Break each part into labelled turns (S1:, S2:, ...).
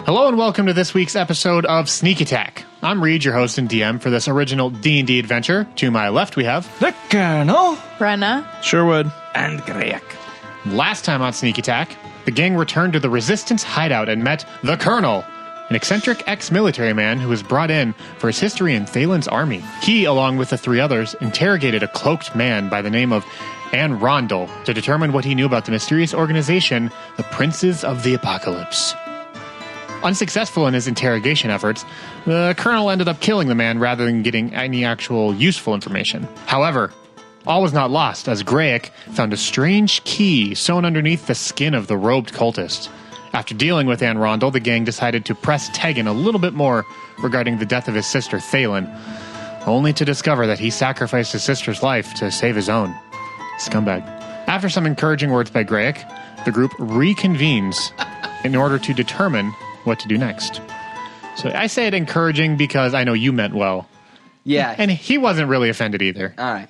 S1: Hello and welcome to this week's episode of Sneak Attack. I'm Reed, your host and DM for this original D&D adventure. To my left we have...
S2: The Colonel,
S3: Brenna,
S2: Sherwood,
S4: and Greg.
S1: Last time on Sneak Attack, the gang returned to the Resistance hideout and met the Colonel, an eccentric ex-military man who was brought in for his history in Thalen's army. He, along with the three others, interrogated a cloaked man by the name of Anne Rondel to determine what he knew about the mysterious organization, the Princes of the Apocalypse. Unsuccessful in his interrogation efforts, the colonel ended up killing the man rather than getting any actual useful information. However, all was not lost, as Greg found a strange key sewn underneath the skin of the robed cultist. After dealing with Anne Rondel, the gang decided to press Tegan a little bit more regarding the death of his sister Thalen, only to discover that he sacrificed his sister's life to save his own. Scumbag. After some encouraging words by Greg, the group reconvenes in order to determine what to do next. So I say it encouraging because I know you meant well.
S4: Yeah.
S1: And he wasn't really offended either.
S4: All right.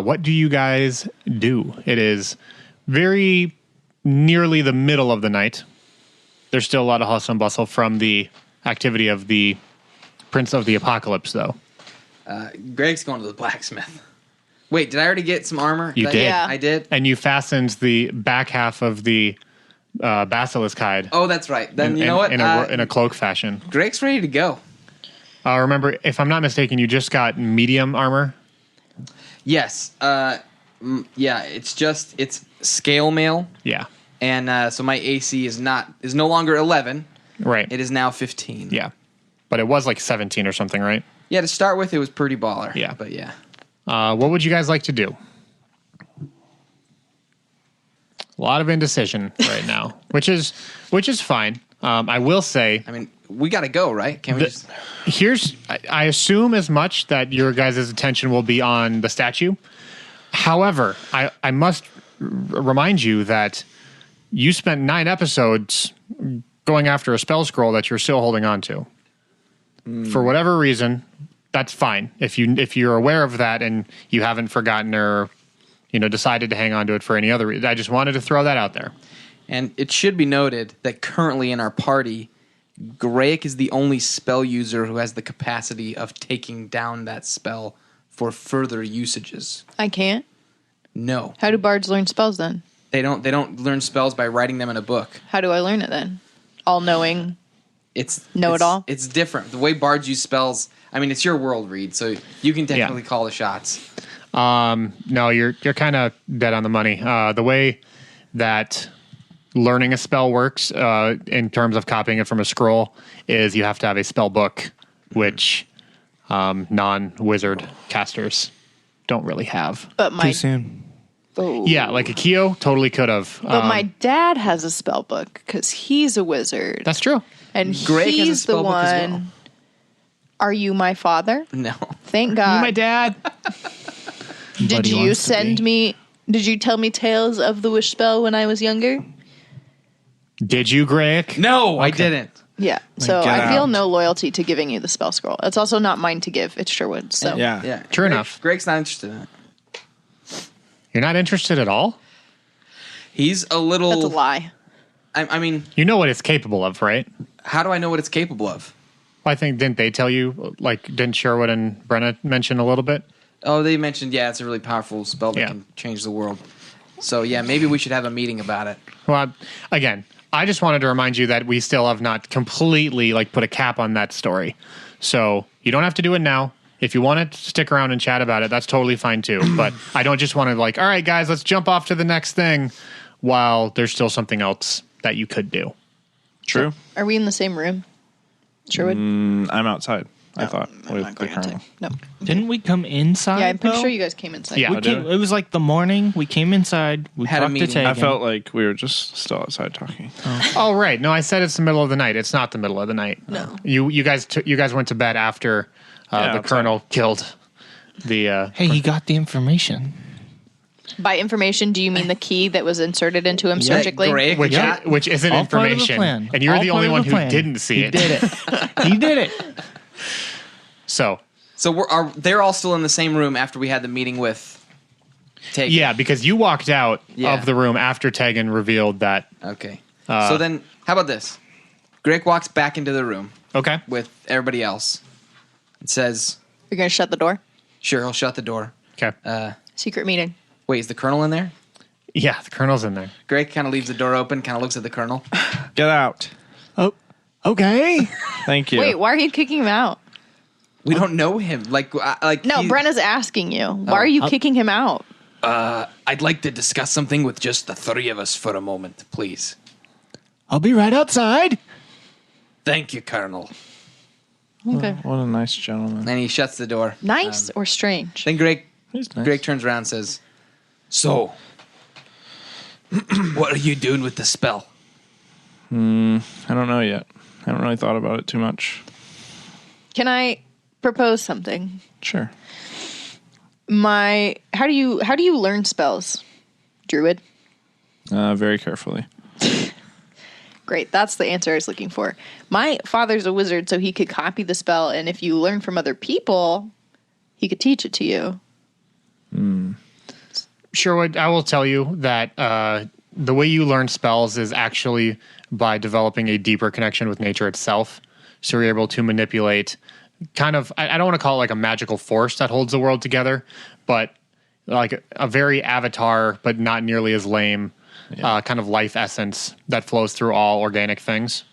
S1: What do you guys do? It is very nearly the middle of the night. There's still a lot of hustle and bustle from the activity of the Prince of the Apocalypse, though.
S4: Greg's going to the blacksmith. Wait, did I already get some armor?
S1: You did.
S3: Yeah.
S4: I did?
S1: And you fastened the back half of the basilisk hide.
S4: Oh, that's right. Then you know what?
S1: In a cloak fashion.
S4: Greg's ready to go.
S1: Remember, if I'm not mistaken, you just got medium armor.
S4: Yes. Yeah, it's scale mail.
S1: Yeah.
S4: And so my AC is no longer 11.
S1: Right.
S4: It is now 15.
S1: Yeah. But it was like 17 or something, right?
S4: Yeah, to start with, it was pretty baller.
S1: Yeah.
S4: But yeah.
S1: What would you guys like to do? A lot of indecision right now, which is fine. I will say,
S4: I mean, we got to go, right? Can we just...
S1: I assume as much that your guys' attention will be on the statue. However, I must remind you that you spent 9 episodes going after a spell scroll that you're still holding on to. For whatever reason, that's fine. If you're aware of that and you haven't forgotten or decided to hang on to it for any other reason. I just wanted to throw that out there.
S4: And it should be noted that currently in our party, Greg is the only spell user who has the capacity of taking down that spell for further usages.
S3: I can't.
S4: No.
S3: How do bards learn spells then?
S4: They don't learn spells by writing them in a book.
S3: How do I learn it then? All knowing. Know it all?
S4: It's different. The way bards use spells, I mean, it's your world, Reed, so you can technically call the shots.
S1: No, you're kind of dead on the money. The way that learning a spell works, in terms of copying it from a scroll, is you have to have a spell book, which non-wizard casters don't really have.
S3: But
S2: too soon.
S3: Oh.
S1: Yeah, like Akio totally could have.
S3: But my dad has a spell book because he's a wizard.
S1: That's true.
S3: And
S4: Greg has a
S3: he's the
S4: spell book as
S3: one.
S4: well.
S3: Are you my father?
S4: No.
S3: Thank God.
S1: My dad.
S3: Did you send me? Did you tell me tales of the wish spell when I was younger?
S1: Did you, Greg?
S4: No, I didn't.
S3: Yeah. So
S2: get
S3: I feel
S2: out.
S3: no loyalty to giving you the spell scroll. It's also not mine to give. It's Sherwood's. So
S2: Yeah.
S4: Yeah.
S1: True enough.
S4: Greg's not interested in it.
S1: You're not interested at all?
S4: He's a little...
S3: that's a lie.
S4: I mean,
S1: You know what it's capable of, right?
S4: how do I know what it's capable of?
S1: Well, I think, didn't they tell you, didn't Sherwood and Brenna mention a little bit?
S4: Oh, they mentioned, it's a really powerful spell that
S1: Yeah.
S4: can change the world. So, yeah, maybe we should have a meeting about it.
S1: Well, again, I just wanted to remind you that we still have not completely put a cap on that story. So you don't have to do it now. If you want to stick around and chat about it, that's totally fine too. But I don't just want to all right, guys, let's jump off to the next thing while there's still something else that you could do.
S2: True.
S3: Are we in the same room? Sherwood?
S2: I'm outside. I thought
S3: I'm
S2: with
S3: not
S2: the
S3: going
S2: Colonel.
S3: inside. No.
S5: Didn't we come inside?
S3: Yeah, I'm pretty
S5: though?
S3: sure you guys came inside.
S1: Yeah.
S5: We
S2: I did.
S5: came, it was like the morning. We came inside. We
S4: Had a
S5: talked to
S4: meeting.
S5: Tegan.
S2: I felt like we were just still outside talking.
S1: Oh, right. No, I said it's the middle of the night. It's not the middle of the night.
S3: No.
S1: You guys went to bed after the
S2: outside.
S1: Colonel killed the...
S5: Hey, he got the information.
S3: By information, do you mean the key that was inserted into him surgically?
S4: Greg
S1: which,
S4: got-
S1: which isn't
S5: All part of the
S1: information.
S5: plan.
S1: And you're
S5: All
S1: the
S5: part
S1: only
S5: of
S1: one
S5: the
S1: who
S5: plan.
S1: didn't see
S5: He
S1: it.
S5: did it. He did it.
S1: So...
S4: So they're all still in the same room after we had the meeting with Tegan.
S1: Yeah, because you walked out
S4: Yeah.
S1: of the room after Tegan revealed that.
S4: Okay. So then, how about this? Greg walks back into the room
S1: Okay.
S4: with everybody else and says,
S3: You're going to shut the door?
S4: sure, he'll shut the door.
S1: Okay.
S3: Secret meeting.
S4: Wait, is the colonel in there?
S1: Yeah, the colonel's in there.
S4: Greg kind of leaves the door open, kind of looks at the colonel.
S2: Get out.
S5: Oh, okay.
S2: Thank you.
S3: Wait, why are you kicking him out?
S4: We don't know him. Like
S3: No,
S4: he-
S3: Brenna's asking you. Why are you kicking him out?
S4: I'd like to discuss something with just the three of us for a moment, please.
S5: I'll be right outside.
S4: Thank you, Colonel.
S3: Okay.
S2: What a nice gentleman.
S4: And he shuts the door.
S3: Nice or strange?
S4: Then Greg
S2: He's nice.
S4: Greg turns around and says, so, what are you doing with the spell?
S2: I don't know yet. I haven't really thought about it too much.
S3: Can I propose something?
S2: Sure.
S3: How do you learn spells, Druid?
S2: Very carefully.
S3: Great, that's the answer I was looking for. My father's a wizard, so he could copy the spell, and if you learn from other people, he could teach it to you.
S1: Sherwood, I will tell you that the way you learn spells is actually by developing a deeper connection with nature itself. So you're able to manipulate kind of, I don't want to call it like a magical force that holds the world together, but like a very avatar, but not nearly as lame kind of life essence that flows through all organic things.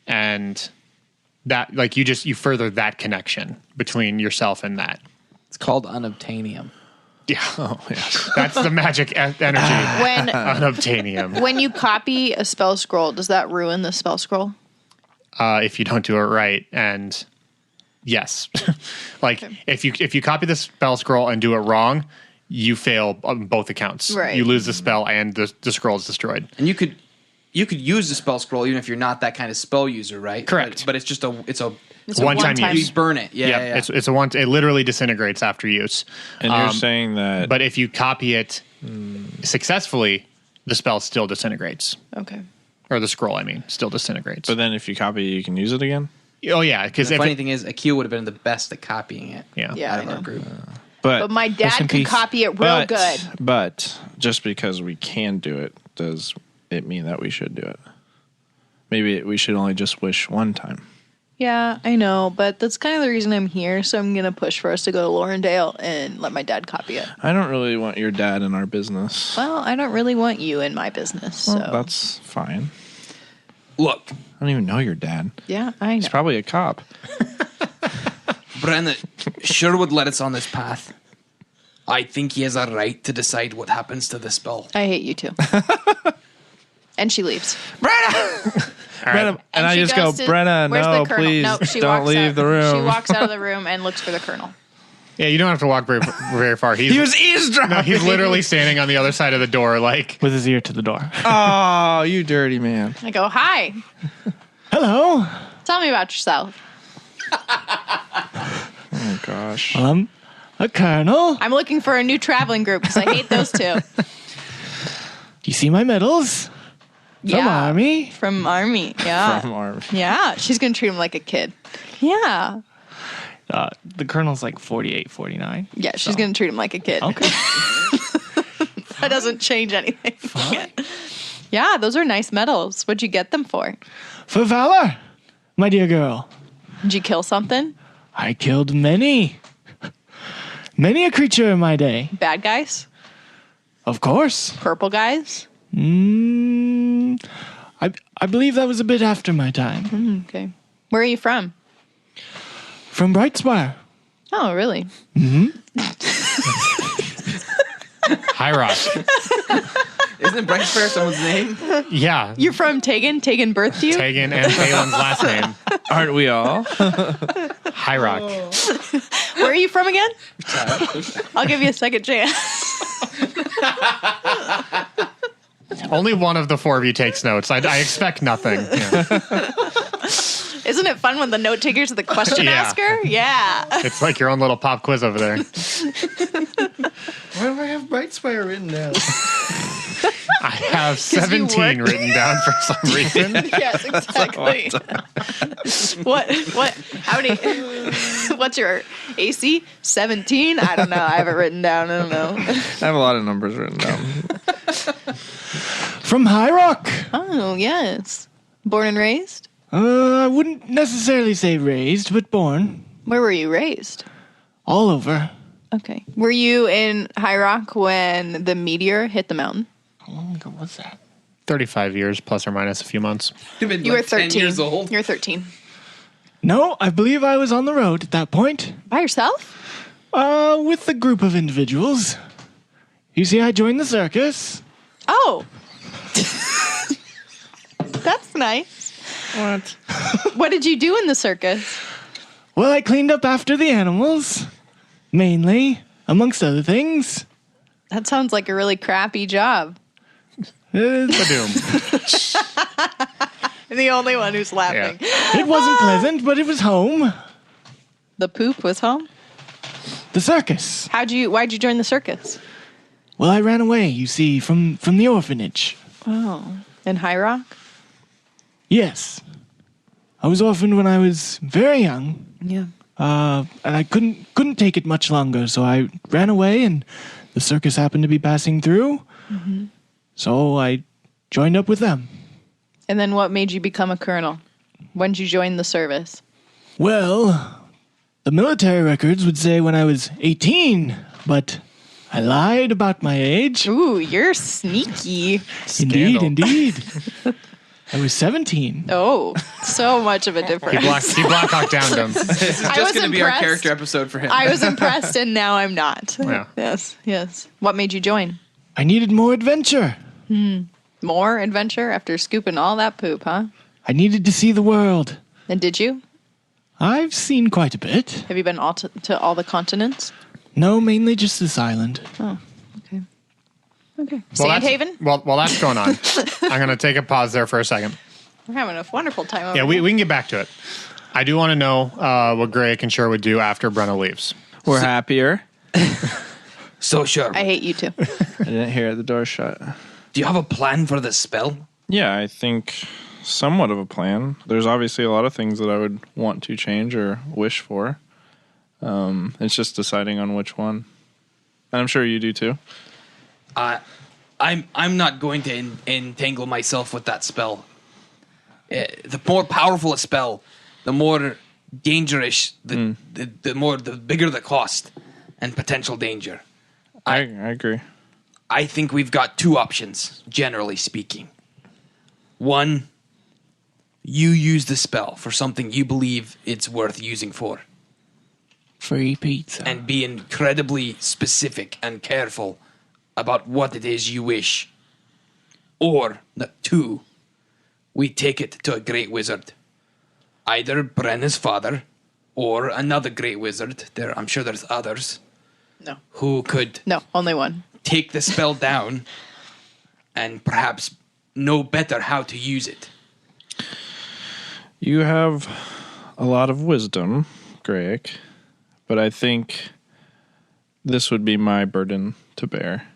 S1: And that, like, you further that connection between yourself and that.
S4: It's called unobtainium.
S1: Yeah. Oh, yes. That's the magic energy.
S3: When
S1: Unobtainium.
S3: when you copy a spell scroll, does that ruin the spell scroll?
S1: If you don't do it right, and yes, like if you copy the spell scroll and do it wrong, you fail on both accounts.
S3: Right.
S1: You lose the spell and the scroll is destroyed.
S4: And you could use the spell scroll even if you're not that kind of spell user, right?
S1: Correct.
S4: But it's just
S3: It's a
S1: One-time use.
S4: you burn it. Yeah.
S1: It's a one. It literally disintegrates after use.
S2: And you're saying that...
S1: But if you copy it successfully, the spell still disintegrates,
S3: Okay.
S1: or the scroll, I mean, still disintegrates.
S2: But then if you copy, you can use it again?
S1: Oh yeah, because
S4: The
S1: if
S4: funny thing is, Akil would have been the best at copying it.
S1: yeah.
S3: Yeah,
S4: Out
S3: I
S4: of our
S3: know.
S4: group.
S3: But my
S5: Rest
S3: dad
S5: in
S3: could
S5: peace.
S3: copy it real good.
S2: But just because we can do it, does it mean that we should do it? Maybe we should only just wish one time.
S3: Yeah, I know, but that's kind of the reason I'm here. So I'm gonna push for us to go to Laurendale and let my dad copy it.
S2: I don't really want your dad in our business.
S3: Well, I don't really want you in my business. So
S2: Well, that's fine.
S4: Look,
S2: I don't even know your dad.
S3: yeah, I know.
S2: He's probably a cop.
S4: Brenna sure would let us on this path. I think he has a right to decide what happens to the spell.
S3: I hate you too. And she leaves.
S2: Brenna, and I
S3: she
S2: just go,
S3: goes to-
S2: Brenna,
S3: where's
S2: no,
S3: the colonel?
S2: please
S3: No, she
S2: don't
S3: walks
S2: leave
S3: out.
S2: the room.
S3: She walks out of the room and looks for the colonel.
S1: Yeah, you don't have to walk very far.
S2: He was eavesdropping.
S1: No, he's literally standing on the other side of the door, like.
S5: With his ear to the door.
S2: Oh, you dirty man.
S3: I go, hi.
S5: Hello.
S3: Tell me about yourself.
S2: Oh, gosh.
S5: I'm a colonel.
S3: I'm looking for a new traveling group because I hate those two.
S5: Do you see my medals? From Army.
S3: From Army, yeah.
S2: From our...
S3: Yeah, she's going to treat him like a kid. Yeah.
S5: The colonel's like 48, 49.
S3: Yeah, she's going to treat him like a kid.
S5: Okay.
S3: That doesn't change anything. Yeah, those are nice medals. What'd you get them for?
S5: For valor, my dear girl.
S3: Did you kill something?
S5: I killed many a creature in my day.
S3: Bad guys?
S5: Of course.
S3: Purple guys?
S5: I believe that was a bit after my time.
S3: Okay. Where are you from?
S5: From Brightspire.
S3: Oh, really?
S1: High Rock.
S4: Isn't Brightspire someone's name?
S1: Yeah.
S3: You're from Tegan? Tegan birthed you?
S1: Tegan and Phelan's last name.
S2: Aren't we all?
S1: High Rock.
S3: Where are you from again? I'll give you a second chance.
S1: Only one of the four of you takes notes. I expect nothing. Yeah.
S3: Isn't it fun when the note takers are the question
S1: Yeah.
S3: asker? Yeah.
S1: It's like your own little pop quiz over there.
S6: Why do I have Brightspire written down?
S1: I have 17
S3: worked-
S1: written down for some reason.
S3: Yes, exactly. How many? What's your AC? 17? I don't know. I have it written down. I don't know.
S2: I have a lot of numbers written down.
S5: From High Rock.
S3: Oh, yes. Born and raised?
S5: I wouldn't necessarily say raised, but born.
S3: Where were you raised?
S5: All over.
S3: Okay. Were you in High Rock when the meteor hit the mountain?
S5: How long ago was that?
S1: 35 years, plus or minus a few months.
S3: You were 13 years old. You were 13.
S5: No, I believe I was on the road at that point.
S3: By yourself?
S5: With a group of individuals. You see, I joined the circus.
S3: Oh. That's nice.
S2: What?
S3: What did you do in the circus?
S5: Well, I cleaned up after the animals. Mainly, amongst other things.
S3: That sounds like a really crappy job.
S1: Ba-doom.
S3: I'm the only one who's laughing.
S1: Yeah.
S5: It wasn't pleasant, but it was home.
S3: The poop was home?
S5: The circus.
S3: Why'd you join the circus?
S5: Well, I ran away, you see, from the orphanage.
S3: Oh. In High Rock?
S5: Yes. I was orphaned when I was very young.
S3: Yeah.
S5: And I couldn't take it much longer, so I ran away, and the circus happened to be passing through. Mm-hmm. So I joined up with them.
S3: And then what made you become a colonel? When did you join the service?
S5: Well, the military records would say when I was 18, but I lied about my age.
S3: Ooh, you're sneaky.
S5: Indeed. I was 17.
S3: Oh, so much of a difference.
S1: He Black Hawk downed him.
S4: This is just going to be our character episode for him.
S3: I was impressed, and now I'm not.
S1: Yeah.
S3: Yes. What made you join?
S5: I needed more adventure.
S3: More adventure after scooping all that poop, huh?
S5: I needed to see the world.
S3: And did you?
S5: I've seen quite a bit.
S3: Have you been to all the continents?
S5: No, mainly just this island.
S3: Oh, okay.
S1: Well,
S3: Sandhaven?
S1: While that's going on, I'm going to take a pause there for a second.
S3: We're having a wonderful time over
S1: Yeah,
S3: here.
S1: we can get back to it. I do want to know what Greg and Sherwood do after Brenna leaves.
S2: We're happier.
S4: So sure.
S3: I hate you too.
S2: I didn't hear the door shut.
S4: Do you have a plan for this spell?
S2: Yeah, I think somewhat of a plan. There's obviously a lot of things that I would want to change or wish for. It's just deciding on which one. And I'm sure you do too.
S4: I'm not going to entangle myself with that spell. The more powerful a spell, the more dangerous, the bigger the cost and potential danger.
S2: I agree.
S4: I think we've got two options, generally speaking. One, you use the spell for something you believe it's worth using for.
S5: Free pizza.
S4: And be incredibly specific and careful about what it is you wish. Or, two, we take it to a great wizard. Either Brenna's father or another great wizard. I'm sure there's others.
S3: No.
S4: Who could...
S3: No, only one.
S4: Take the spell down and perhaps know better how to use it.
S2: You have a lot of wisdom, Greg, but I think this would be my burden to bear.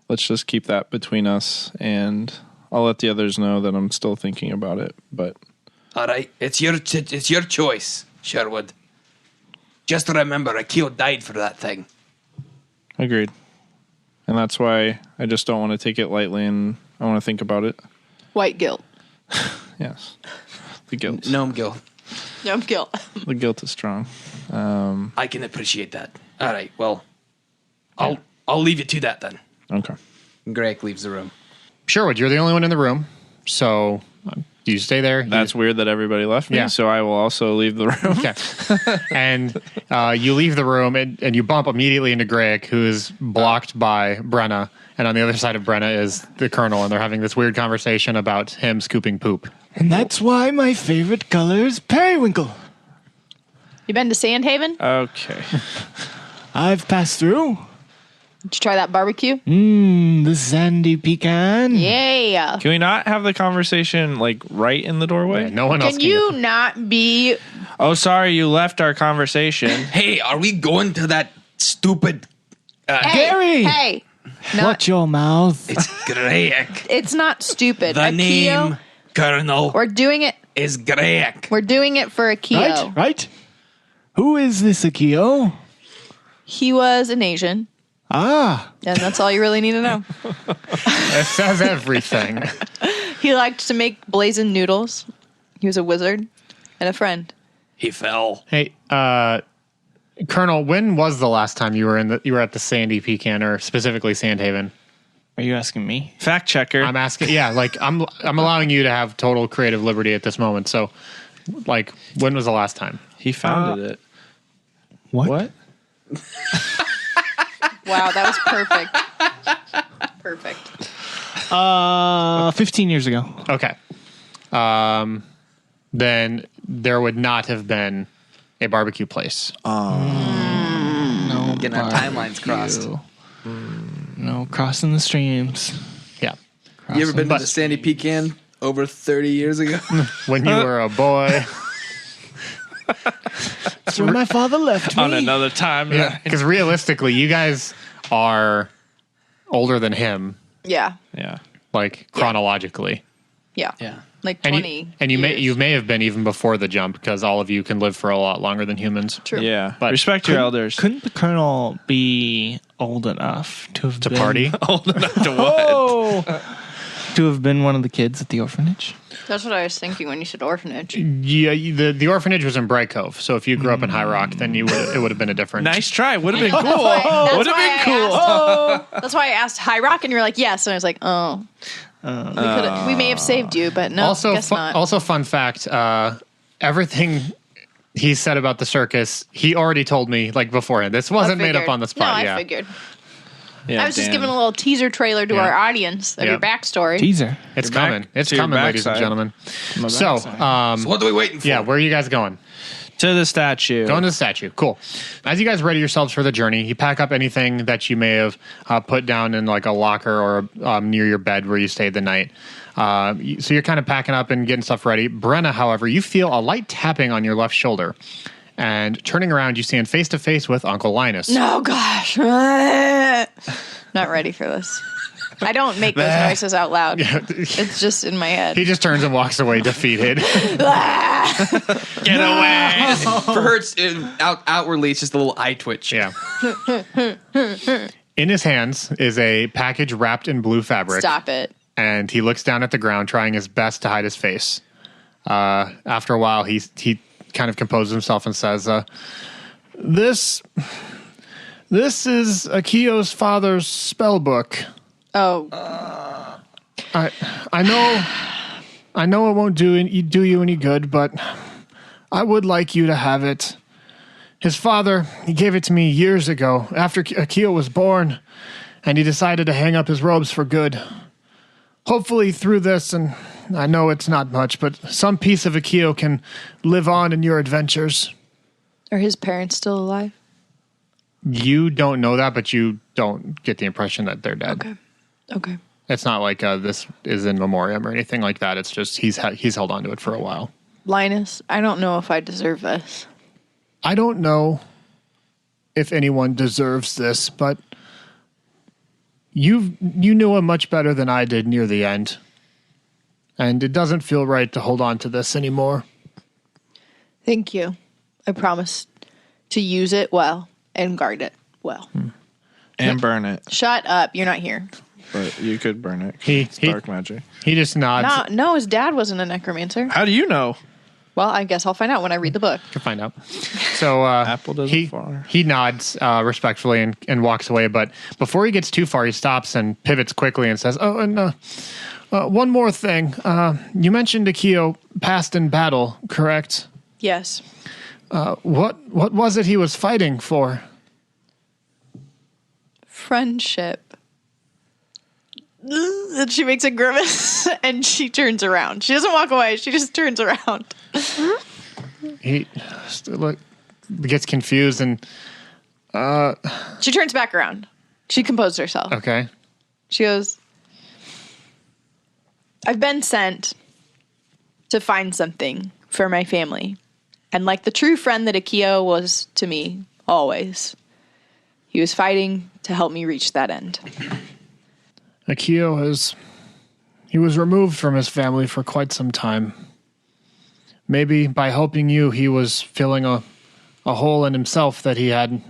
S2: Let's just keep that between us, and I'll let the others know that I'm still thinking about it. But
S4: all right, it's your choice, Sherwood. Just remember, Akio died for that thing.
S2: Agreed. And that's why I just don't want to take it lightly, and I want to think about it.
S3: White guilt.
S2: Yes. The guilt.
S4: Gnome guilt.
S3: Gnome guilt.
S2: The guilt is strong.
S4: I can appreciate that. All right, well, I'll leave you to that then.
S2: Okay.
S4: Greg leaves the room.
S1: Sherwood, you're the only one in the room, so you stay there.
S2: That's weird that everybody left me,
S1: Yeah.
S2: so I will also leave the room.
S1: Okay. And you leave the room, and you bump immediately into Greg, who is blocked by Brenna. And on the other side of Brenna is the Colonel, and they're having this weird conversation about him scooping poop.
S5: And that's why my favorite color is periwinkle.
S3: You been to Sandhaven?
S2: Okay.
S5: I've passed through.
S3: Did you try that barbecue?
S5: The sandy pecan.
S3: Yeah.
S2: Can we not have the conversation, like, right in the doorway?
S1: Yeah, no one else
S3: Can
S1: can
S3: you
S1: get
S3: not be...
S2: Oh, sorry, you left our conversation.
S4: Hey, are we going to that stupid...
S5: Gary!
S3: Hey. Not,
S5: Watch your mouth.
S4: It's Greg.
S3: it's not stupid.
S4: The
S3: Akio,
S4: name, Colonel,
S3: We're doing it.
S4: is Greg.
S3: We're doing it for Akio.
S5: Right? Who is this Akio?
S3: He was an Asian.
S5: Ah.
S3: And that's all you really need to know.
S1: It says everything.
S3: He liked to make blazing noodles. He was a wizard and a friend.
S4: He fell.
S1: Hey, Colonel, when was the last time you were at the Sandy Pecan, or specifically Sandhaven?
S5: Are you asking me?
S2: Fact checker.
S1: I'm asking. Yeah, like I'm allowing you to have total creative liberty at this moment. So, like, when was the last time?
S2: He founded it.
S5: What?
S3: Wow, that was perfect. Perfect.
S5: 15 years ago.
S1: Okay. Then there would not have been a barbecue place.
S5: No.
S4: Getting our timelines crossed.
S5: No, crossing the streams.
S1: Yeah.
S4: You ever been to
S1: But-
S4: the Sandy Pecan over 30 years ago?
S1: When you were a boy.
S5: That's where my father left me.
S2: On another time.
S1: Yeah. Because realistically, you guys are older than him,
S3: Yeah.
S2: Yeah.
S1: like chronologically.
S3: Yeah.
S4: Yeah.
S3: Like
S1: And
S3: 20.
S1: you
S3: years.
S1: may have been even before the jump, because all of you can live for a lot longer than humans.
S3: True.
S2: Yeah.
S1: But
S2: respect your elders.
S5: Couldn't the colonel be old enough to have
S1: To
S5: been,
S1: party.
S2: Old enough to what?
S5: to have been one of the kids at the orphanage?
S3: That's what I was thinking when you said orphanage.
S1: Yeah, the orphanage was in Bright Cove, so if you grew up in High Rock, then it would have been a different.
S2: Nice try. Would have been
S3: That's
S2: cool.
S3: why-
S2: Would have been cool.
S3: That's why I asked High Rock, and you were like, yes. And I was like, oh. We may have saved you, but no,
S1: Also,
S3: guess not.
S1: also fun fact: everything he said about the circus, he already told me like beforehand. This wasn't made up
S3: figured.
S1: on the spot.
S3: No,
S1: yeah,
S3: I figured.
S2: Yeah,
S3: I was just
S2: Dan.
S3: giving a little teaser trailer to
S1: Yeah.
S3: our audience of
S1: Yeah.
S3: your backstory.
S5: Teaser.
S1: it's
S2: Your back-
S1: coming. It's
S2: to your
S1: coming, ladies and
S2: backside.
S1: gentlemen.
S5: My
S1: So,
S5: backside.
S4: So what are we waiting for?
S1: yeah, where are you guys going?
S2: To the statue.
S1: Going to the statue. Cool. As you guys ready yourselves for the journey, you pack up anything that you may have put down in like a locker or near your bed where you stayed the night. So you're kind of packing up and getting stuff ready. Brenna, however, you feel a light tapping on your left shoulder. And turning around, you stand face to face with Uncle Linus.
S3: Oh, gosh. Not ready for this. I don't make those noises out loud. It's just in my head.
S1: He just turns and walks away defeated.
S2: Get away.
S4: For her, outwardly, it's just a little eye twitch.
S1: Yeah. In his hands is a package wrapped in blue fabric.
S3: Stop it.
S1: And he looks down at the ground, trying his best to hide his face. After a while, he kind of composes himself and says, This is Akio's father's spell book.
S3: Oh,
S1: I know it won't do you any good, but I would like you to have it. His father, he gave it to me years ago after Akio was born, and he decided to hang up his robes for good. Hopefully through this, and I know it's not much, but some piece of Akio can live on in your adventures.
S3: are his parents still alive?
S1: You don't know that, but you don't get the impression that they're dead.
S3: Okay.
S1: It's not like this is in memoriam or anything like that. It's just he's held on to it for a while.
S3: Linus, I don't know if I deserve this.
S1: I don't know if anyone deserves this, but you knew him much better than I did near the end. And it doesn't feel right to hold on to this anymore.
S3: Thank you. I promise to use it well and guard it well.
S2: And burn it.
S3: Shut up. You're not here.
S2: But you could burn it.
S1: He-
S2: It's
S1: he-
S2: dark magic.
S1: He just nods.
S3: No, his dad wasn't a necromancer.
S2: How do you know?
S3: Well, I guess I'll find out when I read the book.
S1: To find out. So
S2: Apple doesn't
S1: he,
S2: far.
S1: he nods respectfully and walks away. But before he gets too far, he stops and pivots quickly and says, "Oh, and one more thing. You mentioned Akio passed in battle, correct?
S3: Yes.
S1: What was it he was fighting for?"
S3: Friendship. And she makes a grimace and she turns around. She doesn't walk away. She just turns around.
S1: He gets confused and
S3: She turns back around. She composed herself.
S1: okay.
S3: She goes, I've been sent to find something for my family. And like the true friend that Akio was to me, always, he was fighting to help me reach that end.
S1: Akio he was removed from his family for quite some time. Maybe by helping you, he was filling a hole in himself that he had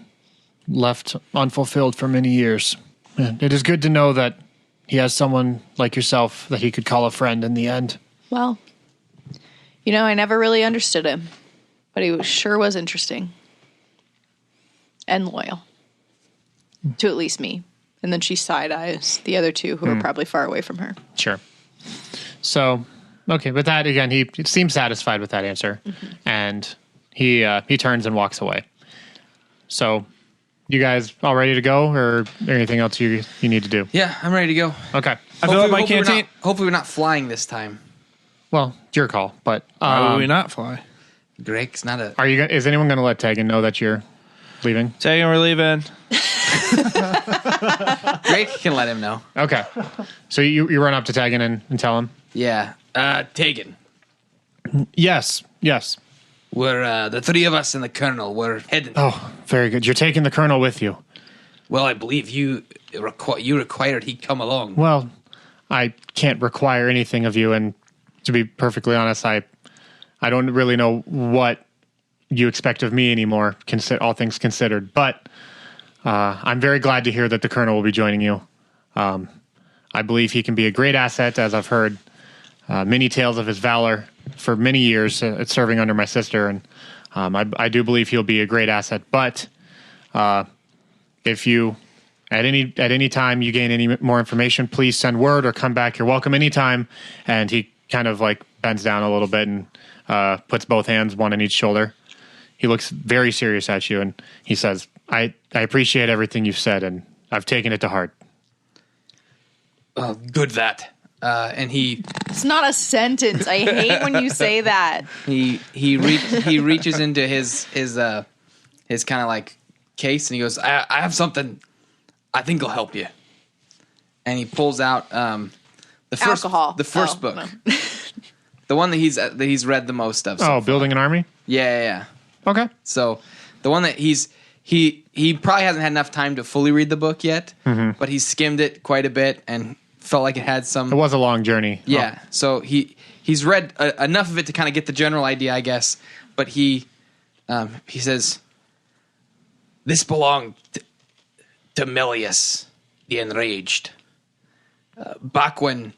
S1: left unfulfilled for many years. And it is good to know that he has someone like yourself that he could call a friend in the end.
S3: Well, You know, I never really understood him, but he sure was interesting and loyal to at least me. And then she side-eyes the other two who are probably far away from her.
S1: Sure. So, okay, with that, again, he seems satisfied with that answer. And he turns and walks away. So, you guys all ready to go, or anything else you need to do?
S4: Yeah, I'm ready to go.
S1: Okay.
S2: I fill up my canteen.
S4: Hopefully we're not flying this time.
S1: Well, it's your call, but
S2: Why would we not fly?
S4: Greg's not a...
S1: is anyone going to let Tegan know that you're leaving?
S2: Tegan, we're leaving.
S4: Greg can let him know.
S1: Okay. So you run up to Tegan and tell him?
S4: Yeah. Tegan.
S1: Yes.
S4: We're, the three of us and the Colonel, we're heading...
S1: Oh, very good. You're taking the Colonel with you.
S4: Well, I believe you required he come along.
S1: Well, I can't require anything of you, and to be perfectly honest, I don't really know what you expect of me anymore, all things considered. But I'm very glad to hear that the Colonel will be joining you. I believe he can be a great asset, as I've heard many tales of his valor for many years serving under my sister, and I do believe he'll be a great asset. But if you at any time you gain any more information, please send word or come back. You're welcome anytime. And he kind of like bends down a little bit and puts both hands, one on each shoulder. He looks very serious at you, and he says, I appreciate everything you've said, and I've taken it to heart.
S4: Good that. And he...
S3: It's not a sentence. I hate when you say that.
S4: He reaches into his kind of like case, and he goes, I have something I think will help you. And he pulls out the first
S3: alcohol.
S4: The first book. No. The one that he's read the most of.
S1: So Building an Army?
S4: Yeah.
S1: Okay.
S4: So the one that he probably hasn't had enough time to fully read the book yet, but he skimmed it quite a bit and felt like it had some...
S1: It was a long journey.
S4: Yeah. Oh. So he's read enough of it to kind of get the general idea, I guess. But he says, this belonged to Melius, the Enraged. Back when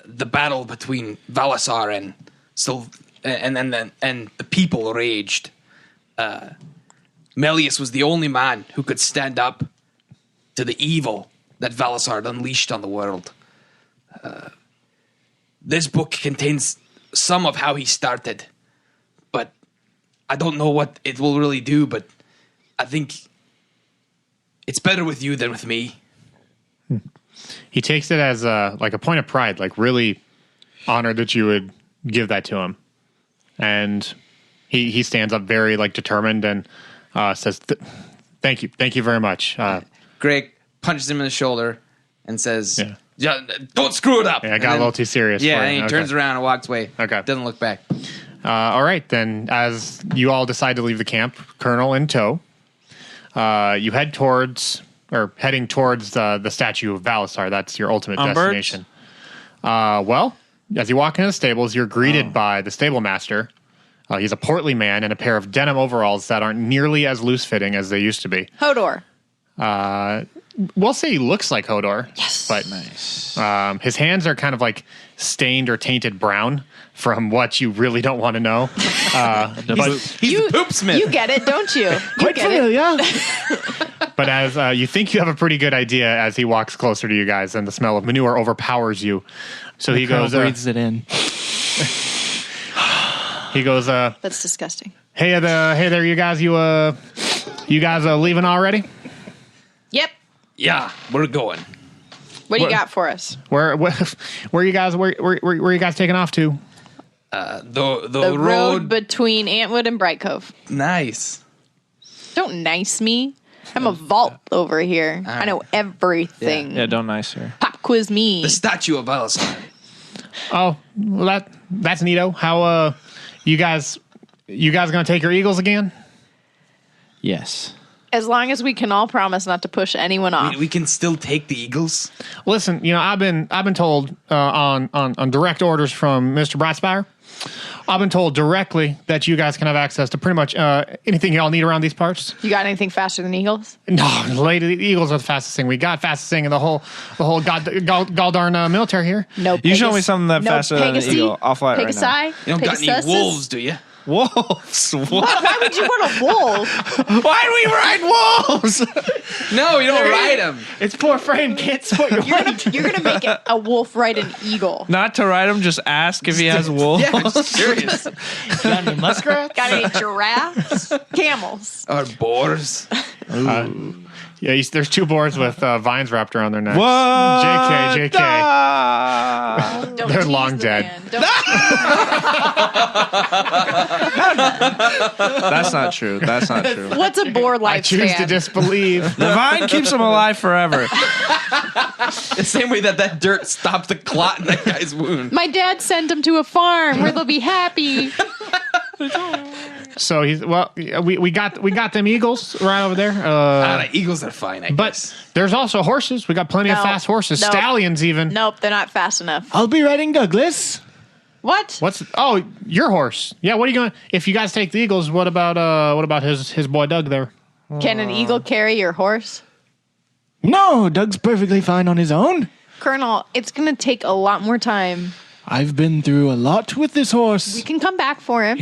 S4: the battle between Valisaar and the people raged, Melius was the only man who could stand up to the evil that Valisaar had unleashed on the world. This book contains some of how he started, but I don't know what it will really do, but I think it's better with you than with me.
S1: He takes it as a point of pride, like really honored that you would give that to him. And he stands up very determined and says, thank you very much.
S4: Greg punches him in the shoulder and says, don't screw it up.
S1: Yeah, I got a little too serious.
S4: Yeah, and he turns around and walks away.
S1: Okay.
S4: Doesn't look back.
S1: All right, then, as you all decide to leave the camp, Colonel in tow, you heading towards the statue of Valisaar. That's your ultimate destination. Well, as you walk into the stables, you're greeted by the stable master. He's a portly man in a pair of denim overalls that aren't nearly as loose-fitting as they used to be.
S3: Hodor.
S1: We'll say he looks like Hodor.
S3: Yes.
S1: But nice. His hands are kind of stained or tainted brown from what you really don't want to know.
S4: He's the poop smith.
S3: You get it, don't you?
S5: Quite familiar.
S1: But as you think you have a pretty good idea as he walks closer to you guys and the smell of manure overpowers you. So he goes...
S5: breathes it in.
S1: He goes...
S3: That's disgusting.
S1: Hey there, you guys. You guys leaving already?
S3: Yep.
S4: Yeah, we're going.
S3: What do you got for us?
S1: Where you guys taking off to?
S4: The
S3: road between Antwood and Bright Cove.
S4: Nice.
S3: Don't nice me. I'm a vault over here. I know everything.
S2: Yeah, don't nice her.
S3: Pop quiz me.
S4: The statue of Valisaar.
S1: Oh, well, that's neato. How you guys gonna take your eagles again?
S2: Yes.
S3: As long as we can all promise not to push anyone off.
S4: We can still take the eagles.
S1: Listen, I've been told on direct orders from Mr. Brightspire, I've been told directly that you guys can have access to pretty much anything y'all need around these parts.
S3: You got anything faster than eagles?
S1: No, lady, the eagles are the fastest thing we got. Fastest thing in the whole god darn military here.
S3: No.
S2: You show me something that faster than an
S3: Pegasus?
S2: eagle. I'll fly it right now.
S3: Pegasi?
S4: You don't got any
S3: Pegasus?
S4: wolves, do you?
S2: Wolves. What?
S3: Why would you want a wolf?
S2: Why do we ride wolves?
S4: No, you don't ride them.
S5: Its poor frame can't support your weight.
S3: You're gonna make a wolf ride an eagle.
S2: Not to ride him, just ask if he has wolves.
S4: Yeah, I'm just curious.
S5: Got any muskrats?
S3: Got any giraffes? Camels?
S4: Or boars.
S1: Yeah, there's 2 boars with vines wrapped around their necks.
S2: What?
S1: JK.
S3: Don't
S1: They're
S3: tease
S1: long
S3: the
S1: dead.
S3: man. Don't
S2: That's not true. That's not true.
S3: What's a boar
S1: I choose to
S3: lifespan?
S1: disbelieve.
S2: The vine keeps him alive forever.
S4: The same way that dirt stops the clot in that guy's wound.
S3: My dad sent him to a farm where they'll be happy.
S1: So we got them eagles right over there.
S4: The eagles are fine, I
S1: But
S4: guess.
S1: there's also horses. We got plenty of
S3: No.
S1: fast horses,
S3: No.
S1: stallions even.
S3: Nope, they're not fast enough.
S5: I'll be riding Douglas.
S3: What?
S1: Your horse? Yeah. What are you going? If you guys take the eagles, what about his boy Doug there?
S3: Can an eagle carry your horse?
S5: No, Doug's perfectly fine on his own.
S3: Colonel, it's going to take a lot more time.
S5: I've been through a lot with this horse.
S3: We can come back for him.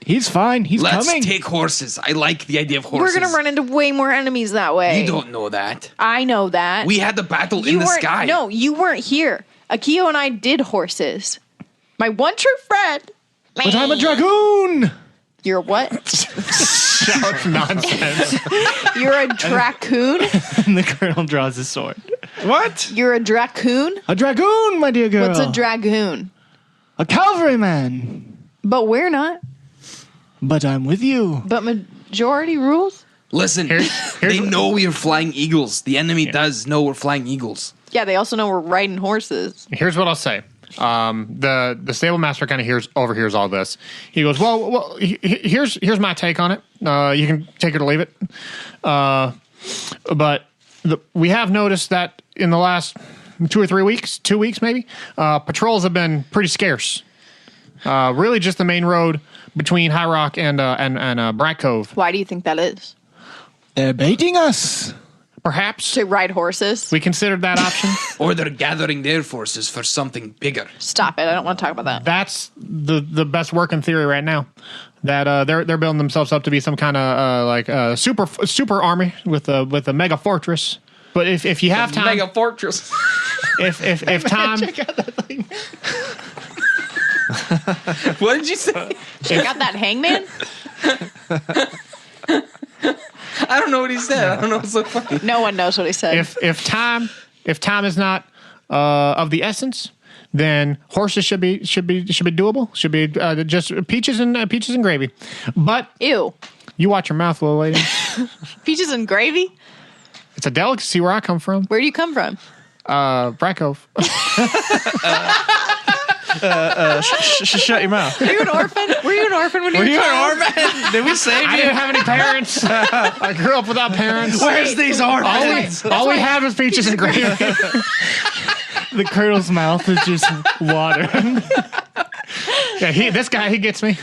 S5: He's fine. He's
S4: Let's
S5: coming.
S4: take horses. I like the idea of
S3: We're
S4: horses.
S3: going to run into way more enemies that way.
S4: You don't know that.
S3: I know that.
S4: We had the battle in the
S3: weren't-
S4: sky.
S3: No, you weren't here. Akio and I did horses. My one true friend.
S5: But I'm a dragoon.
S3: You're what?
S1: Shout nonsense.
S3: You're a dracoon?
S5: And the colonel draws his sword.
S2: What?
S3: You're a dracoon?
S5: A dragoon, my dear girl.
S3: What's a dragoon?
S5: A cavalryman.
S3: But we're not.
S5: But I'm with you.
S3: But majority rules?
S4: Listen,
S1: Here's
S4: they
S1: what-
S4: know we are flying eagles. The enemy does know we're flying eagles.
S3: Yeah, they also know we're riding horses.
S1: Here's what I'll say. The stable master kind of overhears all this. He goes, well, here's my take on it. You can take it or leave it. But we have noticed that in the last 2 or 3 weeks, 2 weeks maybe, patrols have been pretty scarce. Really, just the main road between High Rock and Bright Cove.
S3: Why do you think that is?
S5: They're baiting us.
S1: Perhaps
S3: To ride horses?
S1: we considered that option.
S4: Or they're gathering their forces for something bigger.
S3: Stop it. I don't want to talk about that.
S1: That's the best working theory right now. That they're building themselves up to be some kind of super army with a mega fortress. But if you have time,
S4: Mega fortress.
S1: if time,
S4: What did you say?
S3: Check out that hangman?
S4: I don't know what he said. I don't know what's so funny.
S3: No one knows what he said.
S1: if time is not of the essence, then horses should be doable. Should be just peaches and gravy. But
S3: Ew.
S1: you watch your mouth, little lady.
S3: Peaches and gravy?
S1: It's a delicacy where I come from.
S3: Where do you come from?
S1: Bright Cove.
S2: Shut your mouth.
S3: Were you an orphan? Were you an orphan when you were a child?
S2: orphan? Did we save
S1: I didn't have any parents. I grew up without parents.
S2: Where's these orphans?
S1: All we had was peaches and gravy.
S5: The colonel's mouth is just watering.
S1: Yeah, this guy, he gets me.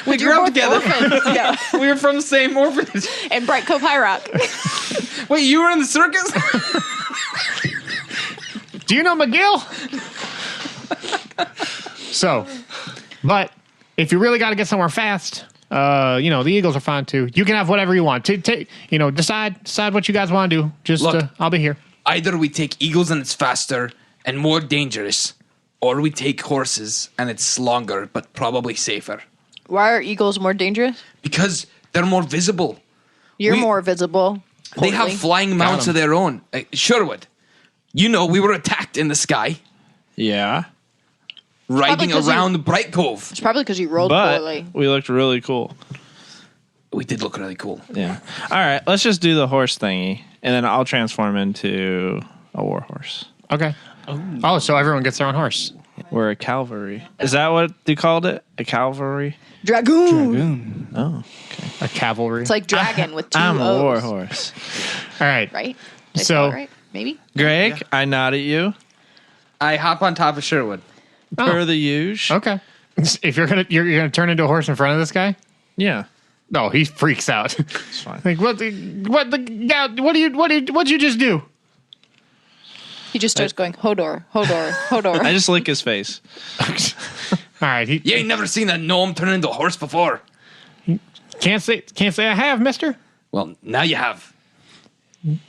S4: We grew up together.
S3: Orphans. Yeah.
S4: We were from the same orphanage.
S3: And Bright Cove High Rock.
S4: Wait, you were in the circus?
S1: Do you know McGill? So, but if you really got to get somewhere fast, the Eagles are fine too. You can have whatever you want. Decide what you guys want to do. Just
S4: Look.
S1: I'll be here.
S4: Either we take eagles and it's faster and more dangerous, or we take horses and it's longer but probably safer.
S3: Why are eagles more dangerous?
S4: Because they're more visible.
S3: You're
S4: We-
S3: more visible.
S4: They have
S3: Portly.
S4: flying mounts of their own. Sherwood, we were attacked in the sky,
S2: Yeah,
S4: riding
S3: 'cause you-
S4: around Bright Cove.
S3: It's probably because you rolled
S2: but
S3: poorly.
S2: we looked really cool.
S4: We did look really cool.
S2: Yeah. All right, let's just do the horse thingy, and then I'll transform into a war horse.
S1: Okay. Oh, so everyone gets their own horse.
S2: We're a cavalry. Is that what you called it? A cavalry?
S3: Dragoon.
S2: Oh,
S1: A cavalry.
S3: It's like dragon with two
S2: I'm a war
S3: O's.
S2: horse.
S1: All right.
S3: Right? Did I
S1: So-
S3: spell it right? Maybe?
S2: Greg, I nod at you
S4: I hop on top of Sherwood.
S2: per the usual.
S1: Okay. If you're gonna turn into a horse in front of this guy?
S2: Yeah.
S1: No, he freaks out.
S2: It's fine.
S1: Like what'd you just do?
S3: He just starts going, Hodor, Hodor, Hodor.
S2: I just lick his face.
S1: All right,
S4: You ain't never seen a gnome turn into a horse before.
S1: can't say I have, mister.
S4: Well, now you have.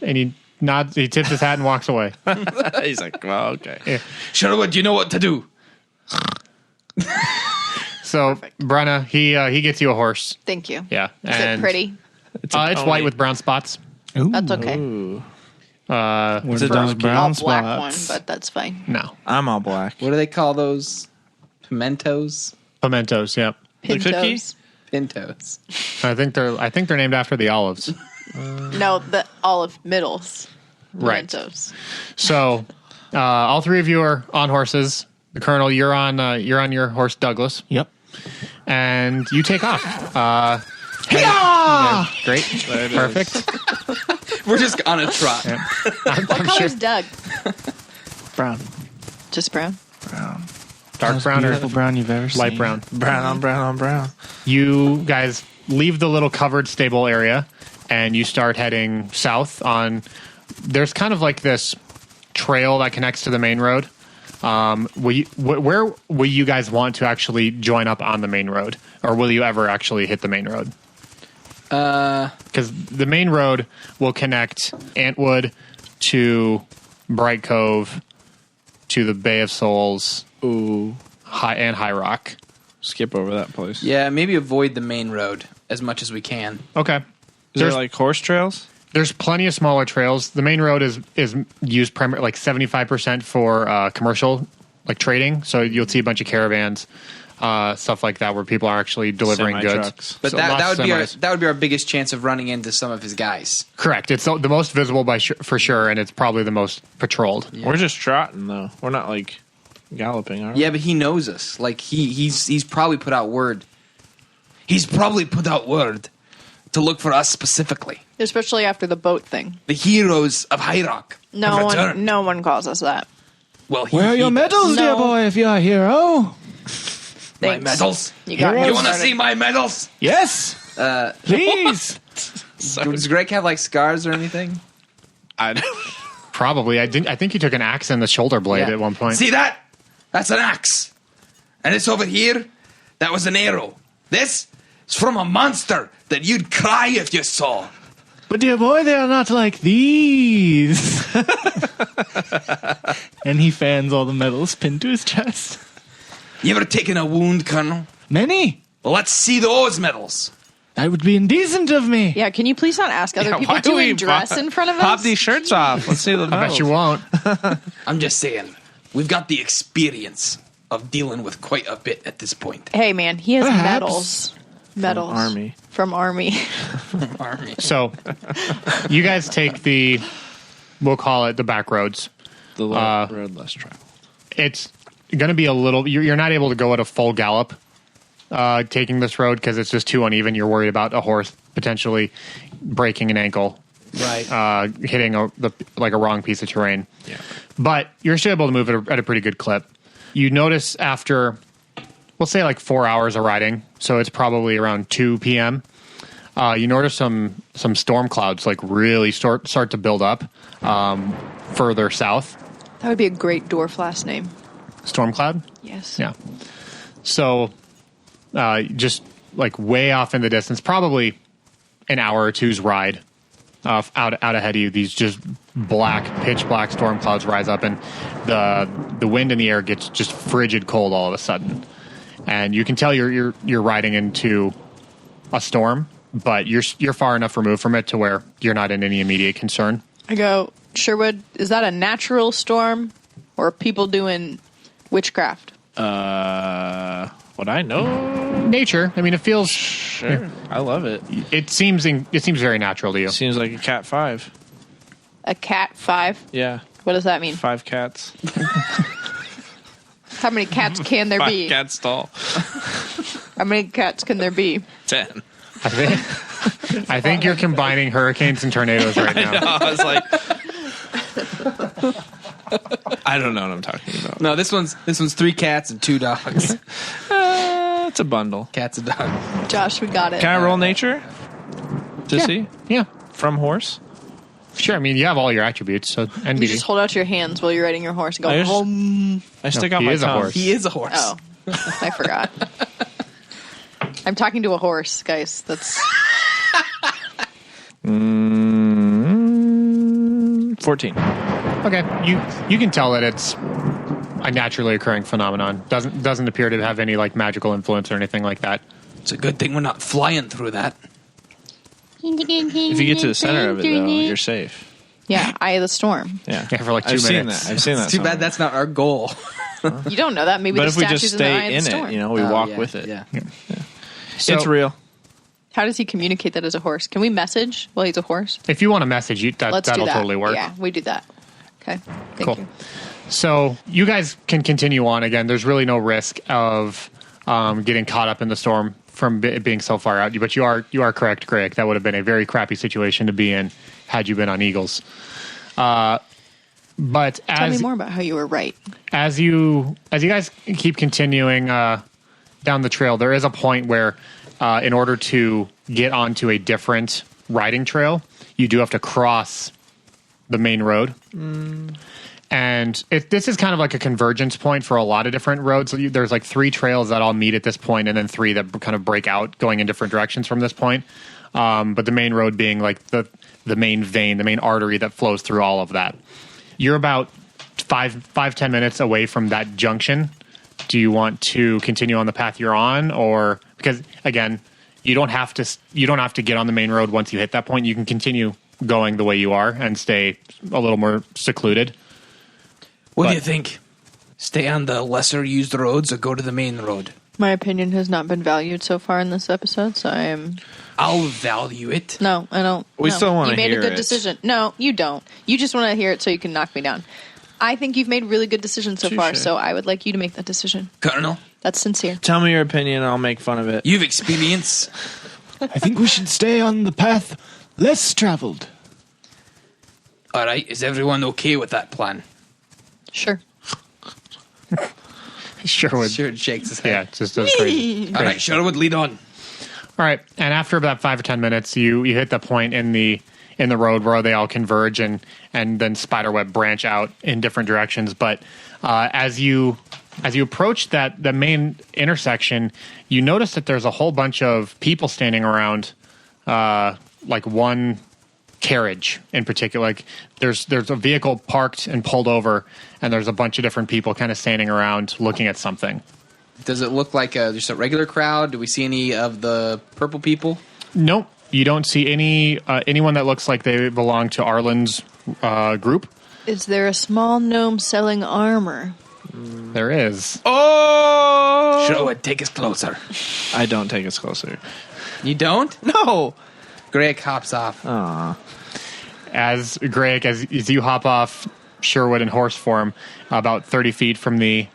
S1: And he nods, he tips his hat and walks away.
S2: He's like, well, okay.
S1: Yeah.
S4: Sherwood, you know what to do.
S1: So Brenna, he gets you a horse.
S3: Thank you.
S1: Yeah.
S3: Is it pretty?
S2: It's
S1: It's white with brown spots.
S5: Ooh.
S3: That's okay.
S5: Where's
S2: it
S5: those
S2: donkey?
S5: brown
S3: All black one,
S5: spots?
S3: but that's fine.
S1: No.
S2: I'm all black.
S4: What do they call those? Pimentos?
S1: Pimentos, yep.
S2: The cookie?
S3: Pintos.
S4: Pintos.
S1: I think they're named after the olives.
S3: No, the olive middles.
S1: Right.
S3: Pimentos.
S1: So, all three of you are on horses. The Colonel, you're on your horse Douglas,
S5: Yep.
S1: and you take off.
S5: Yeah!
S1: Great,
S2: There it is.
S1: perfect.
S4: We're just on a trot.
S1: I'm
S3: What
S1: sure
S3: color's Doug?
S5: Brown.
S3: Just brown?
S5: Brown.
S1: dark
S5: Most
S1: brown or
S5: beautiful brown you've ever seen.
S1: light brown.
S2: Brown on brown on brown.
S1: You guys leave the little covered stable area, and you start heading south on. There's kind of like this trail that connects to the main road. Where will you guys want to actually join up on the main road, or will you ever actually hit the main road? Because the main road will connect Antwood to Bright Cove to the Bay of Souls,
S2: Ooh.
S1: High Rock.
S2: Skip over that place.
S4: Yeah, maybe avoid the main road as much as we can.
S1: Okay.
S2: Is there like horse trails?
S1: There's plenty of smaller trails. The main road is used primarily like 75% for commercial, like trading. So you'll see a bunch of caravans, stuff like that, where people are actually delivering goods.
S2: Semi-trucks.
S4: But
S1: So
S4: that
S1: lots
S4: would
S1: of
S4: be
S1: semis.
S4: that would be our biggest chance of running into some of his guys.
S1: Correct. It's the most visible for sure, and it's probably the most patrolled.
S2: We're just trotting though. We're not like galloping, are we?
S4: Yeah, but he knows us. Like he's probably put out word. He's probably put out word to look for us specifically.
S3: Especially after the boat thing.
S4: The heroes of High Rock. have returned.
S3: No one calls us that.
S4: Well,
S5: Where are your medals, dear
S3: No.
S5: boy, if you're a hero?
S4: My
S3: Thanks.
S4: medals.
S3: You got me
S4: You want to
S3: started.
S4: see my medals?
S5: Yes. Please.
S4: Does Greg have like scars or anything?
S2: I don't.
S1: Probably. I think you took an axe in the shoulder blade
S4: Yeah.
S1: at one point.
S4: See that? That's an axe. And this over here, that was an arrow. This is from a monster that you'd cry if you saw.
S5: But dear boy, they are not like these. And he fans all the medals pinned to his chest.
S4: You ever taken a wound, Colonel?
S5: Many.
S4: Well, let's see those medals.
S5: That would be indecent of me.
S3: Yeah, can you please not ask other people
S2: why
S3: to
S2: do we
S3: dress in front of us?
S2: Pop these shirts off. Let's see the
S1: I bet you won't.
S4: I'm just saying, we've got the experience of dealing with quite a bit at this point.
S3: Hey, man, he has
S5: Perhaps.
S3: medals. Medals.
S2: Army.
S3: From Army.
S4: Army.
S1: So, you guys take we'll call it the back roads.
S2: The road less traveled.
S1: It's going to be a little. You're not able to go at a full gallop taking this road because it's just too uneven. You're worried about a horse potentially breaking an ankle,
S4: Right.
S1: hitting a wrong piece of terrain.
S2: Yeah.
S1: But you're still able to move at a pretty good clip. You notice after, we'll say like 4 hours of riding, so it's probably around 2 p.m. You notice some storm clouds like really start to build up further south.
S3: That would be a great dwarf last name.
S1: Storm cloud.
S3: Yes.
S1: Yeah. So, just like way off in the distance, probably an hour or two's ride out ahead of you. These just pitch black storm clouds rise up, and the wind in the air gets just frigid cold all of a sudden. And you can tell you're riding into a storm, but you're far enough removed from it to where you're not in any immediate concern.
S3: I go, Sherwood, is that a natural storm or people doing witchcraft?
S2: What I know.
S1: Nature. I mean, it feels.
S2: Sure. I love it.
S1: It seems very natural to you.
S2: Seems like a cat 5.
S3: A cat 5?
S2: Yeah.
S3: What does that mean?
S2: 5 cats.
S3: How many cats can there
S2: 5
S3: be?
S2: cats tall.
S3: How many cats can there be?
S2: 10.
S1: I think you're combining hurricanes and tornadoes right now.
S2: I was like, I don't know what I'm talking about.
S4: No, this one's 3 cats and 2 dogs.
S2: It's a bundle.
S4: Cat's a dog.
S3: Josh, we got it.
S2: Can I roll nature to see
S1: Yeah.
S2: from horse?
S1: Sure. I mean, you have all your attributes, so
S3: You
S1: NBD.
S3: just hold out your hands while you're riding your horse and go,
S2: I just-
S3: home.
S2: I stick
S1: No,
S2: out
S1: he
S2: my
S1: is a
S2: tongue.
S1: horse.
S4: He is a horse.
S3: Oh, I forgot. I'm talking to a horse, guys. That's
S2: 14.
S1: Okay, you can tell that it's a naturally occurring phenomenon. Doesn't appear to have any like magical influence or anything like that.
S4: It's a good thing we're not flying through that.
S2: If you get to the center of it, though, you're safe.
S3: yeah, Eye of the Storm.
S2: Yeah,
S1: Yeah, for like 2
S2: I've
S1: minutes.
S2: I've seen that.
S4: Too
S2: song.
S4: bad that's not our goal.
S3: You don't know that. Maybe
S2: But
S3: the
S2: if we
S3: statue's
S2: just
S3: in the Eye
S2: stay
S3: of
S2: in
S3: the Storm.
S2: it, we
S4: Oh,
S2: walk
S4: yeah,
S2: with it.
S4: Yeah.
S1: So,
S2: It's real.
S3: How does he communicate that as a horse? Can we message while he's a horse?
S1: if you want to message,
S3: Let's
S1: that'll
S3: do that.
S1: totally work.
S3: Yeah, we do that. Okay. Thank
S1: Cool.
S3: you.
S1: So you guys can continue on again. There's really no risk of getting caught up in the storm from it being so far out. But you are correct, Greg. That would have been a very crappy situation to be in had you been on Eagles. But
S3: Tell me
S1: as
S3: more about how you were right.
S1: as you guys keep continuing down the trail, there is a point where, in order to get onto a different riding trail, you do have to cross the main road. And this is kind of like a convergence point for a lot of different roads. So there's like 3 trails that all meet at this point, and then 3 that kind of break out going in different directions from this point. But the main road being like the main vein, the main artery that flows through all of that. You're about 5-10 minutes away from that junction. Do you want to continue on the path you're on, or because again, you don't have to get on the main road once you hit that point. You can continue going the way you are and stay a little more secluded.
S4: What do you think? Stay on the lesser used roads or go to the main road?
S3: My opinion has not been valued so far in this episode, so I am...
S4: I'll value it.
S3: No, I don't.
S2: We
S3: no.
S2: still wanna
S3: You made
S2: hear
S3: a good
S2: it.
S3: decision. No, you don't. You just want to hear it so you can knock me down. I think you've made really good decisions so far,
S2: Touche.
S3: so I would like you to make that decision.
S4: Colonel,
S3: That's sincere.
S2: Tell me your opinion, and I'll make fun of it.
S4: you've experience.
S5: I think we should stay on the path less traveled.
S4: All right, is everyone okay with that plan?
S3: Sure.
S1: Sherwood,
S4: Sure, shakes his head.
S1: yeah, just does crazy.
S4: All right, Sherwood, lead on.
S1: All right, and after about 5 or 10 minutes, you hit the point in the road where they all converge and then spiderweb branch out in different directions. But as you approach the main intersection, you notice that there's a whole bunch of people standing around, like one carriage in particular. Like there's a vehicle parked and pulled over, and there's a bunch of different people kind of standing around looking at something.
S7: Does it look like just a regular crowd? Do we see any of the purple people?
S1: Nope. You don't see anyone that looks like they belong to Arlen's group.
S3: Is there a small gnome selling armor?
S1: There is.
S2: Oh!
S4: Sherwood, take us closer.
S2: I don't take us closer.
S7: You don't?
S2: No!
S7: Greg hops off.
S1: As Greg, as you hop off Sherwood in horse form, about 30 feet from the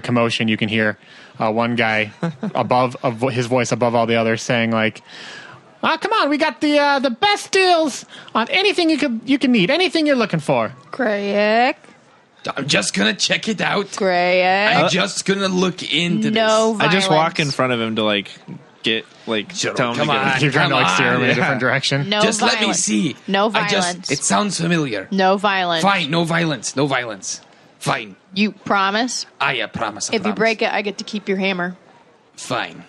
S1: commotion, you can hear one guy his voice above all the others saying like, "Oh, come on, we got the best deals on anything you can need, anything you're looking for."
S3: Greg.
S4: I'm just gonna check it out.
S3: Greg.
S4: I'm just gonna look into
S3: No
S2: I just walk in
S3: violence.
S2: front of him to get
S4: Sure,
S2: tell him
S4: come
S2: to
S4: on.
S2: get
S1: You're trying to like steer him in a
S2: Yeah.
S1: different direction.
S3: No
S4: this. Just let me
S3: violence.
S4: see.
S3: No
S4: I
S3: violence.
S4: it sounds familiar.
S3: No violence.
S4: Fine, no violence. No violence. Fine.
S3: You promise?
S4: I promise. I
S3: If you
S4: promise.
S3: break it, I get to keep your hammer.
S4: Fine.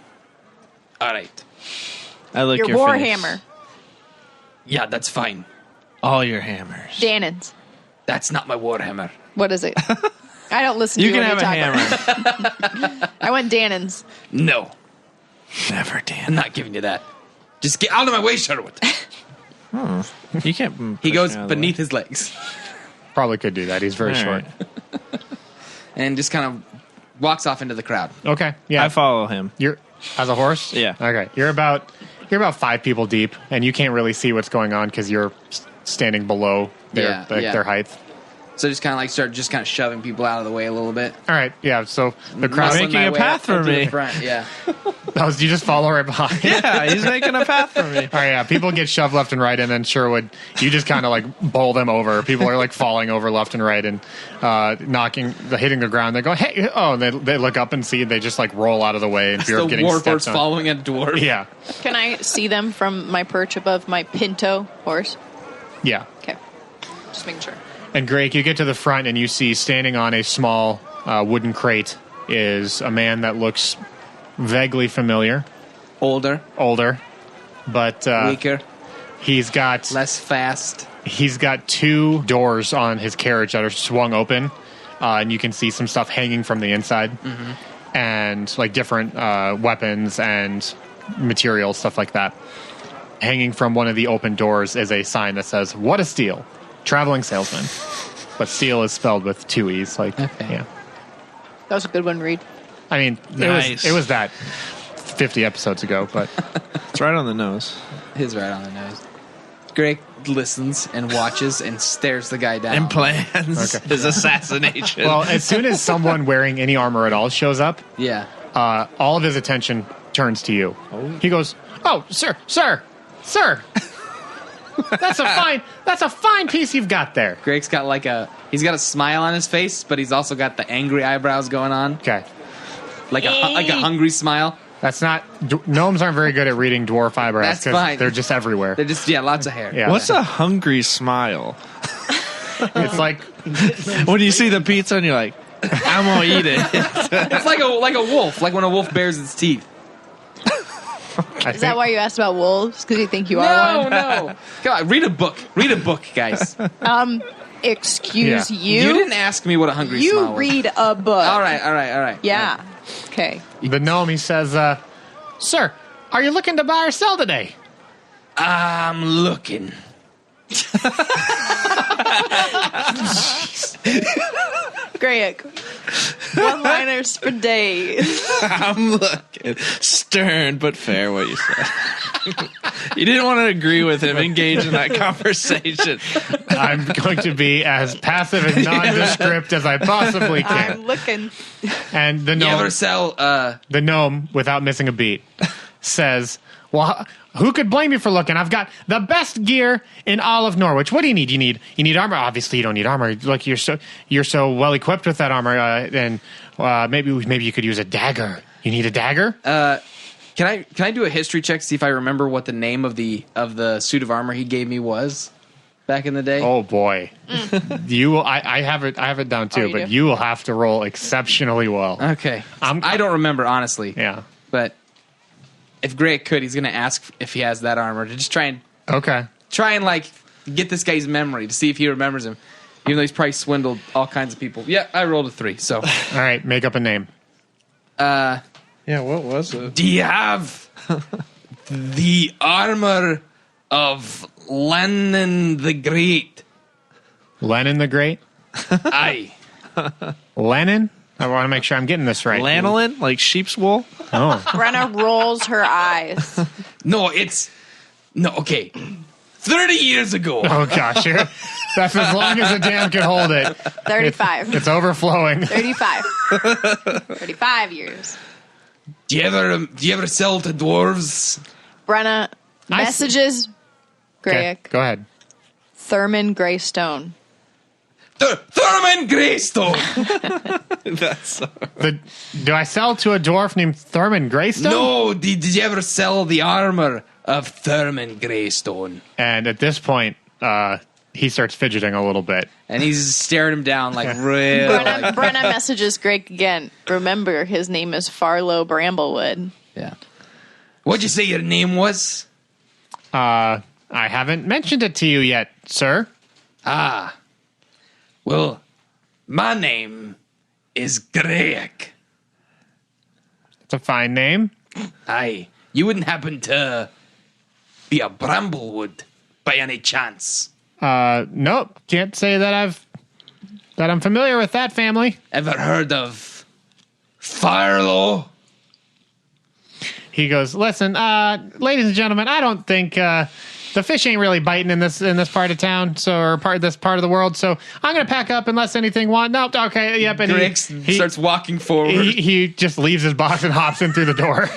S4: All right.
S2: I lick
S3: Your
S2: your
S3: war
S2: face.
S3: hammer.
S4: Yeah, that's fine.
S2: All your hammers.
S3: Dannon's.
S4: That's not my warhammer.
S3: What is it? I don't listen to
S2: You
S3: you
S2: can
S3: when
S2: have
S3: you
S2: a
S3: talk
S2: hammer.
S3: about I want Dannon's.
S4: No,
S2: Never,
S4: I'm
S2: Dan.
S4: not giving you that. Just get out of my way, Sherwood.
S2: You can't.
S7: He
S2: push
S7: goes
S2: me out of the
S7: beneath
S2: way.
S7: his legs
S1: Probably could do that. He's very
S2: All
S1: short.
S2: right.
S7: and just kind of walks off into the crowd.
S1: Okay. Yeah.
S2: I follow him.
S1: You're as a horse?
S2: Yeah.
S1: Okay. You're about 5 people deep, and you can't really see what's going on because you're standing below their
S7: Yeah.
S1: their height.
S7: So just kind of like start just kind of shoving people out of the way a little bit.
S1: All right, yeah. So the crowd
S7: Muscling
S2: making
S7: my
S2: a
S7: way
S2: path
S7: up
S2: for
S7: to
S2: me.
S7: the front, yeah.
S1: you just follow right behind.
S2: Yeah, he's making a path for me.
S1: All right, yeah. People get shoved left and right, and then Sherwood, you just kind of like bowl them over. People are like falling over left and right and hitting the ground. They go, hey, oh, and they look up and see they just like roll out of the way in fear of
S7: The
S1: getting
S7: warhorse
S1: stepped on.
S7: following a dwarf.
S1: Yeah,
S3: Can I see them from my perch above my pinto horse?
S1: yeah.
S3: Okay. Just making sure.
S1: And Greg, you get to the front and you see standing on a small wooden crate is a man that looks vaguely familiar,
S7: Older,
S1: but
S7: weaker,
S1: he's got
S7: less fast.
S1: He's got 2 doors on his carriage that are swung open, and you can see some stuff hanging from the inside, and like different weapons and materials, stuff like that. Hanging from one of the open doors is a sign that says, "What a steal! Traveling salesman." But steal is spelled with 2 E's. Like,
S7: Okay.
S1: yeah.
S3: That was a good one, Reed.
S1: I mean,
S2: Nice.
S1: it was that 50 episodes ago, but
S2: It's right on the nose.
S7: His right on the nose. Greg listens and watches and stares the guy down.
S2: And plans his assassination.
S1: well, as soon as someone wearing any armor at all shows up,
S7: Yeah.
S1: all of his attention turns to you. He goes, "Oh, sir, that's a fine piece you've got there."
S7: Greg's got he's got a smile on his face, but he's also got the angry eyebrows going on,
S1: Okay,
S7: like a hungry smile.
S1: that's not gnomes aren't very good at reading dwarf eyebrows
S7: That's
S1: 'cause
S7: fine.
S1: they're just everywhere.
S7: They're just lots of hair.
S1: Yeah,
S2: What's a hungry smile?
S1: it's like
S2: When you see the pizza and you're like, I'm gonna eat it.
S7: It's like a wolf, like when a wolf bares its teeth.
S3: Is that why you asked about wolves? Because you think you are one?
S7: No. Come on, read a book. Read a book, guys.
S3: Excuse
S1: Yeah.
S3: you?
S7: You didn't ask me what a hungry smile
S3: You
S7: was.
S3: read a book.
S7: All right.
S3: Yeah. Okay.
S1: the gnome? He says, "Sir, are you looking to buy or sell today?"
S7: I'm looking.
S3: Great. One-liners for days.
S2: I'm looking. Stern but fair, what you said. You didn't want to agree with him, engage in that conversation.
S1: I'm going to be as passive and nondescript as I possibly can.
S3: I'm looking.
S1: And the
S7: You
S1: gnome,
S7: ever sell
S1: the gnome, without missing a beat, says, "Well, who could blame you for looking? I've got the best gear in all of Norwich. What do you need? You need armor. Obviously, you don't need armor. Look, you're so well equipped with that armor. And maybe you could use a dagger. You need a dagger?
S7: Can I do a history check to see if I remember what the name of the suit of armor he gave me was back in the day?
S1: Oh boy, you will. I have it down too,
S3: you
S1: but
S3: do?
S1: you will have to roll exceptionally well.
S7: Okay. I don't remember, honestly.
S1: Yeah.
S7: But if Greg could, he's going to ask if he has that armor to just try and like get this guy's memory to see if he remembers him. Even though he's probably swindled all kinds of people. Yeah, I rolled a 3. So,
S1: All right, make up a name.
S2: Yeah, what was it?
S7: do you have the armor of Lennon the Great?
S1: Lenin the Great.
S7: Aye.
S1: Lenin. I want to make sure I'm getting this right.
S2: Lanolin? Like sheep's wool?
S1: Oh,
S3: Brenna rolls her eyes.
S7: No, okay. 30 years ago.
S1: oh gosh, that's as long as the dam can hold it.
S3: 35.
S1: It's overflowing.
S3: 35. 35 years.
S7: Do you ever sell to dwarves?
S3: Brenna
S1: I s-
S3: messages
S1: Okay,
S3: Greg.
S1: go ahead.
S3: Thurman Greystone.
S7: Thurman Greystone.
S2: That's
S1: Do I sell to a dwarf named Thurman Greystone?
S7: No, did you ever sell the armor of Thurman Greystone?
S1: And at this point, he starts fidgeting a little bit.
S7: And he's staring him down like real.
S3: Brenna messages Greg again. Remember, his name is Farlow Bramblewood.
S7: Yeah. What'd you say your name was?
S1: I haven't mentioned it to you yet, sir.
S7: Ah. Well, my name is Greg.
S1: It's a fine name.
S7: Aye. You wouldn't happen to be a Bramblewood by any chance?
S1: Nope. Can't say that I'm familiar with that family.
S7: Ever heard of Farlow?
S1: He goes, listen, ladies and gentlemen, I don't think the fish ain't really biting in this part of town, this part of the world. So I'm gonna pack up unless anything want. No, okay, yep. And
S7: Greg starts walking forward.
S1: He just leaves his box and hops in through the door,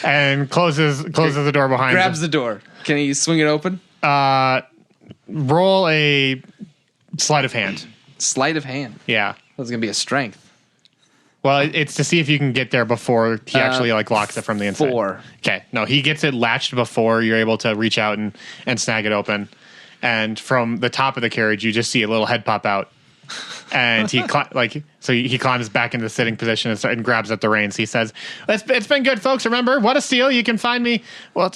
S1: and closes the door behind him.
S7: Grabs the door. Can he swing it open?
S1: Roll a sleight of hand.
S7: Sleight of hand.
S1: Yeah.
S7: That's gonna be a strength.
S1: Well, it's to see if you can get there before he actually locks it from the inside.
S7: 4.
S1: Okay. No, he gets it latched before you're able to reach out and snag it open. And from the top of the carriage, you just see a little head pop out. And he he climbs back into the sitting position and grabs at the reins. He says, "It's been good, folks. Remember, what a steal! You can find me. Well,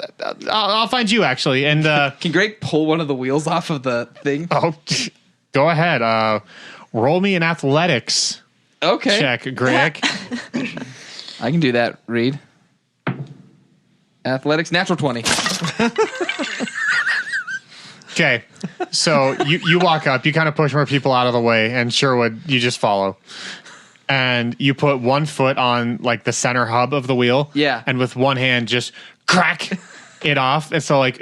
S1: I'll find you actually." And
S7: can Greg pull one of the wheels off of the thing?
S1: Oh, go ahead. Roll me an athletics.
S7: Okay.
S1: Check, Greg.
S7: I can do that, Reed. Athletics, natural 20.
S1: Okay. So you walk up, you kind of push more people out of the way, and Sherwood, you just follow. And you put one foot on the center hub of the wheel.
S7: Yeah.
S1: And with one hand just crack it off. And so a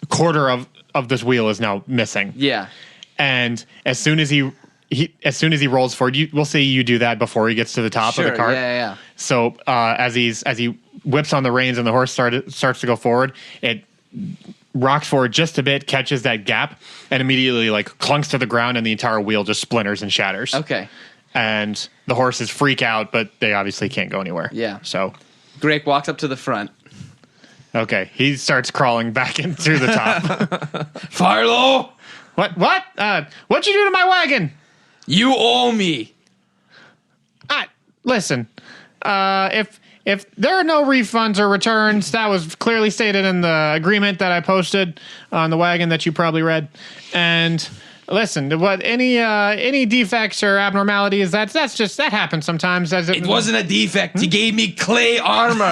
S1: quarter of this wheel is now missing.
S7: Yeah.
S1: And as soon as he rolls forward, we'll say you do that before he gets to the top of the cart.
S7: Yeah.
S1: So as he whips on the reins and the horse starts to go forward, it rocks forward just a bit, catches that gap, and immediately clunks to the ground, and the entire wheel just splinters and shatters.
S7: Okay.
S1: And the horses freak out, but they obviously can't go anywhere.
S7: Yeah.
S1: So
S7: Greg walks up to the front.
S1: Okay, he starts crawling back in through the top.
S4: Farlow,
S1: What? What'd you do to my wagon?
S4: you owe me.
S1: Listen, if there are no refunds or returns, that was clearly stated in the agreement that I posted on the wagon that you probably read. And listen, what any defects or abnormalities, that happens sometimes.
S4: It wasn't a defect. He gave me clay armor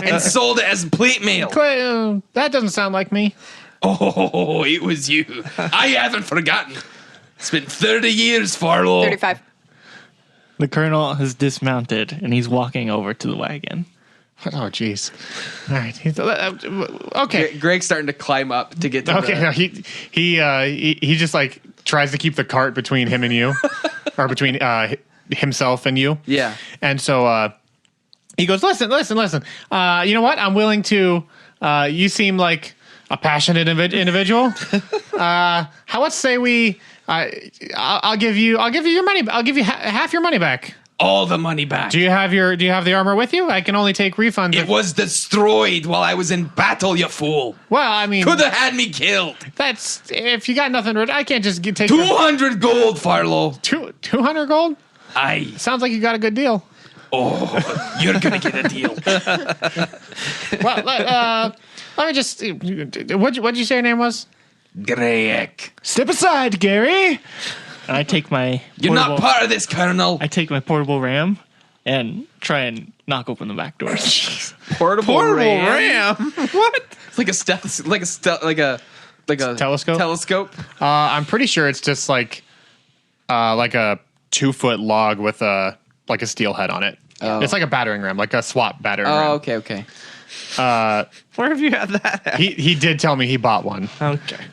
S4: and sold it as plate mail.
S1: That doesn't sound like me.
S4: Oh, it was you. I haven't forgotten. It's been 30 years, Farlow.
S3: 35.
S5: The colonel has dismounted and he's walking over to the wagon.
S1: Oh, jeez. All right. Okay.
S7: Greg's starting to climb up to get to
S1: Okay. No, he just tries to keep the cart between him and you, or between himself and you.
S7: Yeah.
S1: And so he goes, listen. You know what? I'm willing to. You seem like a passionate individual. Let's say we. I'll give you your money. I'll give you half your money back.
S4: All the money back.
S1: Do you have the armor with you? I can only take refunds.
S4: It was destroyed while I was in battle, you fool.
S1: Well, I mean,
S4: Could have had me killed.
S1: that's if you got nothing. I can't just take
S4: 200 gold, Farlow.
S1: 200 gold.
S4: Aye.
S1: Sounds like you got a good deal.
S4: Oh, you're gonna get a deal.
S1: Well, let me just. What'd you say your name was?
S4: Greg.
S5: Step aside, Gary. And I take my
S4: You're not part of this, Colonel.
S5: I take my portable ram and try and knock open the back doors.
S7: portable ram.
S2: What?
S7: It's like a
S1: Telescope?
S7: Telescope.
S1: I'm pretty sure it's just like a 2-foot log with a steel head on it.
S7: Oh.
S1: It's like a battering ram, like a swap battering ram.
S7: Oh, okay.
S2: Where have you had that at?
S1: He did tell me he bought one.
S2: Okay.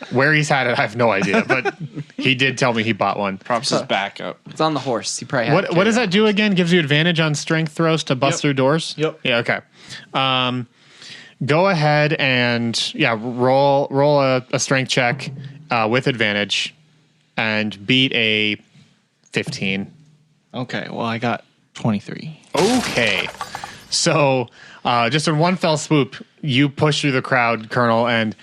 S1: Where he's had it, I have no idea, but he did tell me he bought one.
S2: Props his backup.
S7: It's on the horse. He probably had
S1: What does that do again? Gives you advantage on strength throws to bust through doors?
S2: Yep.
S1: Yeah, okay. Go ahead and roll a strength check with advantage and beat a 15.
S5: Okay, well, I got 23.
S1: Okay. So just in one fell swoop, you push through the crowd, Colonel, and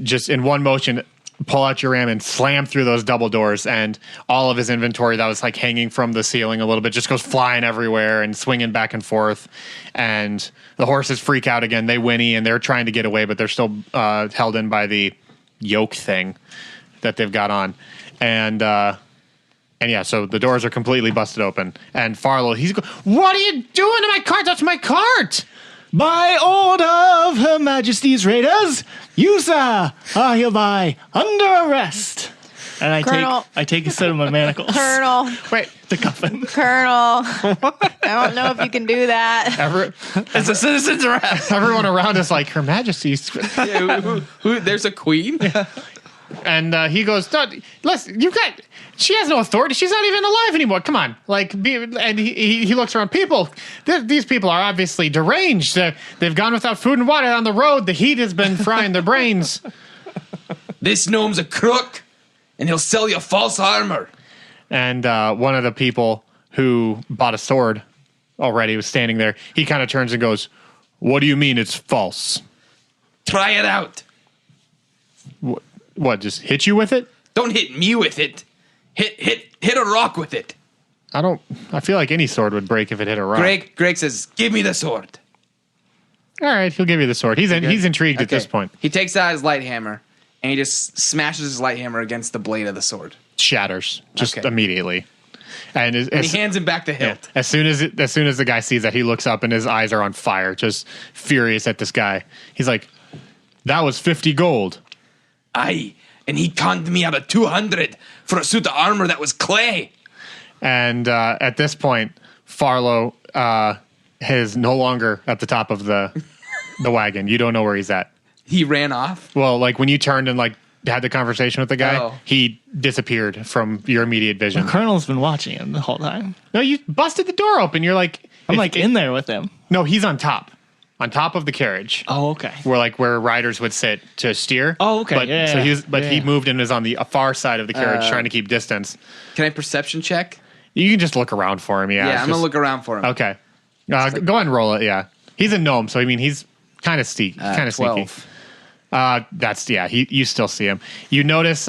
S1: just in one motion, pull out your ram and slam through those double doors, and all of his inventory that was hanging from the ceiling a little bit just goes flying everywhere and swinging back and forth. And the horses freak out again. They whinny and they're trying to get away, but they're still held in by the yoke thing that they've got on. And yeah, so the doors are completely busted open. And Farlow, he's going, "What are you doing to my cart? That's my cart!"
S5: By order of Her Majesty's raiders, you, sir, are hereby under arrest. And
S3: Colonel.
S5: I take a set of my manacles.
S3: Colonel.
S1: Wait,
S5: To cuff him.
S3: Colonel. I don't know if you can do that.
S7: It's a citizen's arrest.
S1: everyone around us like, Her Majesty's.
S7: Yeah, who, there's a queen?
S1: And he goes, "No, listen, she has no authority. She's not even alive anymore. Come on." And he looks around. People, these people are obviously deranged. They've gone without food and water on the road. The heat has been frying their brains.
S4: This gnome's a crook, and he'll sell you false armor.
S1: And one of the people who bought a sword already was standing there. He kind of turns and goes, "What do you mean it's false?
S4: Try it out.
S1: What, just hit you with it?"
S4: Don't hit me with it. Hit a rock with it.
S1: I feel like any sword would break if it hit a rock.
S7: Greg says,
S4: Give me the sword.
S1: All right, he'll give you the sword. He's intrigued at this point.
S7: He takes out his light hammer and he just smashes his light hammer against the blade of the sword.
S1: Shatters just
S7: Okay.
S1: immediately. And
S7: He hands him back the hilt.
S1: as soon as the guy sees that, he looks up and his eyes are on fire, just furious at this guy. He's like, "That was 50 gold."
S4: Aye, and he conned me out of 200 for a suit of armor that was clay.
S1: And at this point, Farlow is no longer at the top of the wagon. You don't know where he's at.
S7: He ran off.
S1: Well, like when you turned and had the conversation with the guy,
S7: Oh.
S1: he disappeared from your immediate vision.
S5: The Colonel's been watching him the whole time.
S1: No, you busted the door open. You're like,
S5: I'm in there with him.
S1: no, he's on top of the carriage.
S5: Oh, okay.
S1: Where riders would sit to steer.
S5: Oh, okay.
S1: But,
S5: Yeah,
S1: so he
S5: yeah.
S1: moved and was on the far side of the carriage, trying to keep distance.
S7: Can I perception check?
S1: You can just look around for him. Yeah,
S7: Yeah,
S1: it's
S7: I'm going to
S1: just-
S7: look around for him.
S1: Okay, go ahead and roll it. Yeah, he's a gnome, so I mean he's kind of sneaky.
S7: 12.
S1: You still see him. You notice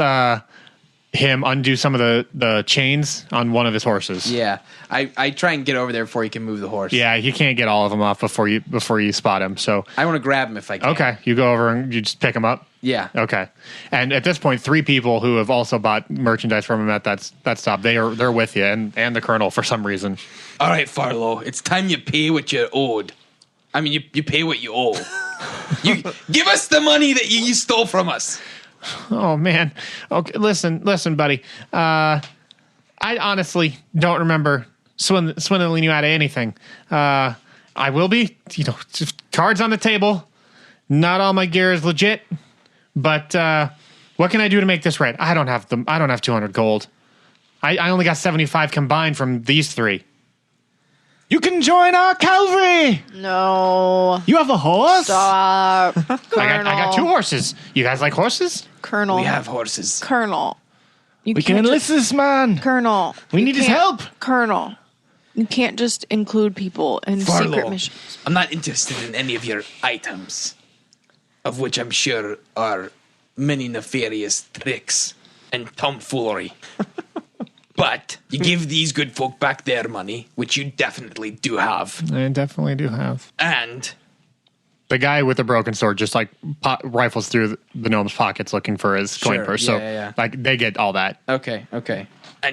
S1: him undo some of the chains on one of his horses.
S7: Yeah. I try and get over there before he can move the horse.
S1: Yeah, you can't get all of them off before you spot him. So
S7: I want to grab him if I can.
S1: okay, you go over and you just pick him up.
S7: Yeah.
S1: Okay, and at this point, 3 people who have also bought merchandise from him at that stop, they're with you, and the Colonel for some reason.
S4: All right, Farlow, it's time you pay what you're owed. I mean, you pay what you owe. You give us the money that you stole from us.
S1: Oh man. Okay, listen, buddy. I honestly don't remember swindling you out of anything. I will be, just cards on the table. Not all my gear is legit, but what can I do to make this right? I don't have 200 gold. I only got 75 combined from these 3.
S5: You can join our cavalry.
S3: No.
S5: You have a horse?
S3: Stop.
S1: I got 2 horses. You guys like horses?
S3: Colonel.
S4: We have horses.
S3: Colonel. You
S5: We can
S3: can't
S5: enlist this man.
S3: Colonel.
S5: We
S3: you
S5: need his
S3: can't-
S5: help.
S3: Colonel. You can't just include people in secret
S4: Farlow,
S3: missions.
S4: I'm not interested in any of your items, of which I'm sure are many nefarious tricks and tomfoolery. But you give these good folk back their money, which you definitely do have,
S1: I definitely do have.
S4: and
S1: The guy with the broken sword just rifles through the gnome's pockets looking for his coin
S7: Sure,
S1: purse.
S7: yeah,
S1: So they get all that.
S7: Okay.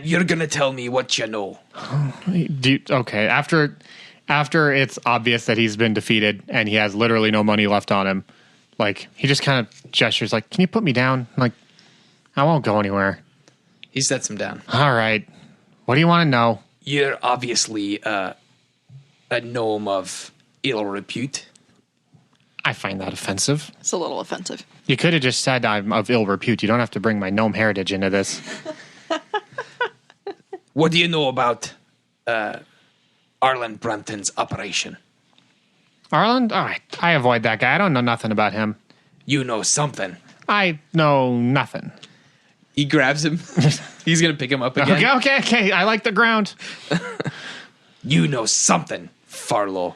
S4: you're gonna tell me what you know.
S1: Okay, after it's obvious that he's been defeated and he has literally no money left on him, he just kind of gestures like, "Can you put me down? I won't go anywhere."
S7: He sets him down.
S1: All right, what do you want to know?
S4: You're obviously a gnome of ill repute.
S1: I find that offensive.
S3: It's a little offensive.
S1: You could have just said I'm of ill repute. You don't have to bring my gnome heritage into this.
S4: What do you know about Arlen Brampton's operation?
S1: Arlen? All right, I avoid that guy. I don't know nothing about him.
S4: You know something.
S1: I know nothing.
S7: He grabs him. He's going to pick him up again.
S1: Okay. I like the ground.
S4: You know something, Farlow.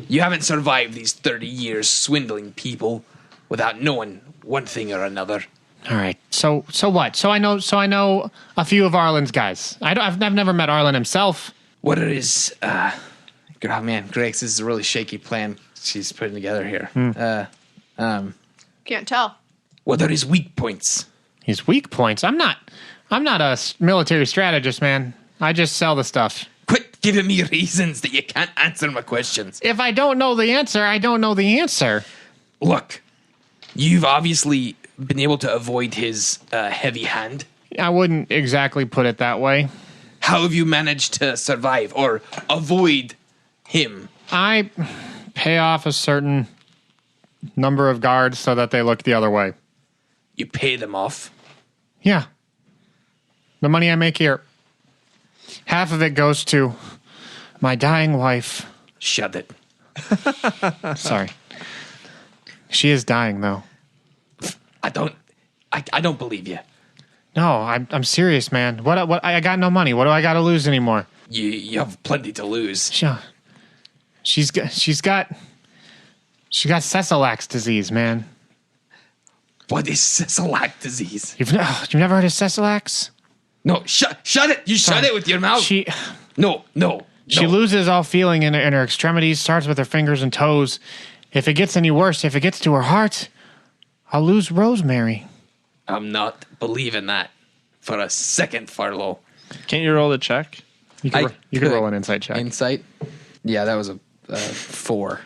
S4: You haven't survived these 30 years swindling people without knowing one thing or another.
S1: All right. So what? So I know a few of Arlen's guys. I've never met Arlen himself.
S4: What it is,
S7: Oh, man, Greg's, this is a really shaky plan she's putting together here.
S3: Can't tell.
S4: what are his weak points?
S1: His weak points. I'm not a military strategist, man. I just sell the stuff.
S4: Quit giving me reasons that you can't answer my questions.
S1: If I don't know the answer, I don't know the answer.
S4: Look, you've obviously been able to avoid his heavy hand?
S1: I wouldn't exactly put it that way.
S4: How have you managed to survive or avoid him?
S1: I pay off a certain number of guards so that they look the other way.
S4: You pay them off?
S1: Yeah. The money I make here, half of it goes to my dying wife.
S4: Shut it.
S1: Sorry. She is dying, though.
S4: I don't believe you.
S1: No, I'm serious, man. What? I got no money. What do I got to lose anymore?
S4: You have plenty to lose.
S1: She's got Cecilac's disease, man.
S4: What is Ceciliac disease?
S1: You've never heard of Cecilac's?
S4: No, shut it. You shut it with your mouth. No.
S1: She loses all feeling in her extremities, starts with her fingers and toes. If it gets any worse, if it gets to her heart, I'll lose Rosemary.
S4: I'm not believing that for a second, Farlow.
S2: Can't you roll the check?
S1: You could roll an insight check.
S7: Insight? Yeah, that was a 4.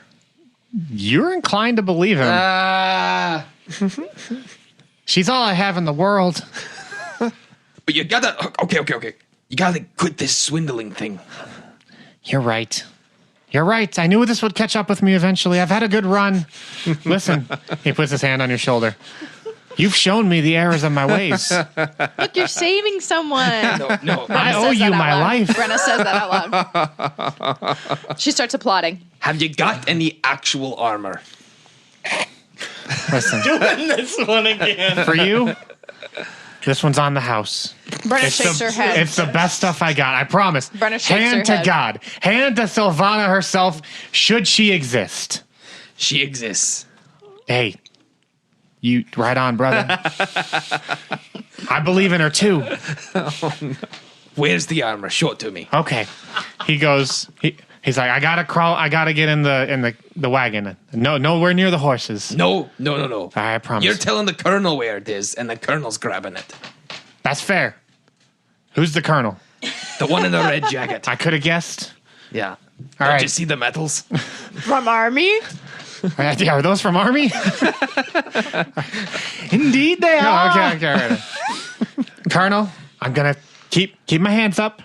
S1: You're inclined to believe him. She's all I have in the world.
S4: But you gotta... Okay. You gotta quit this swindling thing.
S1: You're right. I knew this would catch up with me eventually. I've had a good run. Listen, he puts his hand on your shoulder. You've shown me the errors of my ways.
S3: Look, you're saving someone.
S4: No.
S1: I owe you my life.
S3: Brenna says that out loud. She starts applauding.
S4: Have you got any actual armor?
S1: Listen,
S6: Doing this one again.
S1: for you, this one's on the house.
S3: Brenna shakes her head.
S1: It's the best stuff I got. I promise.
S3: Brenna shakes
S1: hand
S3: her
S1: to
S3: head.
S1: God. Hand to Sylvana herself, should she exist.
S4: She exists.
S1: Hey, you right on, brother. I believe in her too.
S4: Where's the armor? Show it to me.
S1: Okay. He goes. He's like, I gotta crawl. I gotta get in the wagon. No, nowhere near the horses.
S4: No.
S1: I promise.
S4: You're telling the colonel where it is, and the colonel's grabbing it.
S1: That's fair. Who's the colonel?
S4: The one in the red jacket.
S1: I could have guessed.
S4: Yeah.
S1: All
S4: Don't
S1: right.
S4: you see the medals?
S3: From Army?
S1: Yeah, are those from Army?
S5: Indeed, they
S1: No,
S5: are.
S1: okay, all right. Colonel, I'm gonna keep my hands up,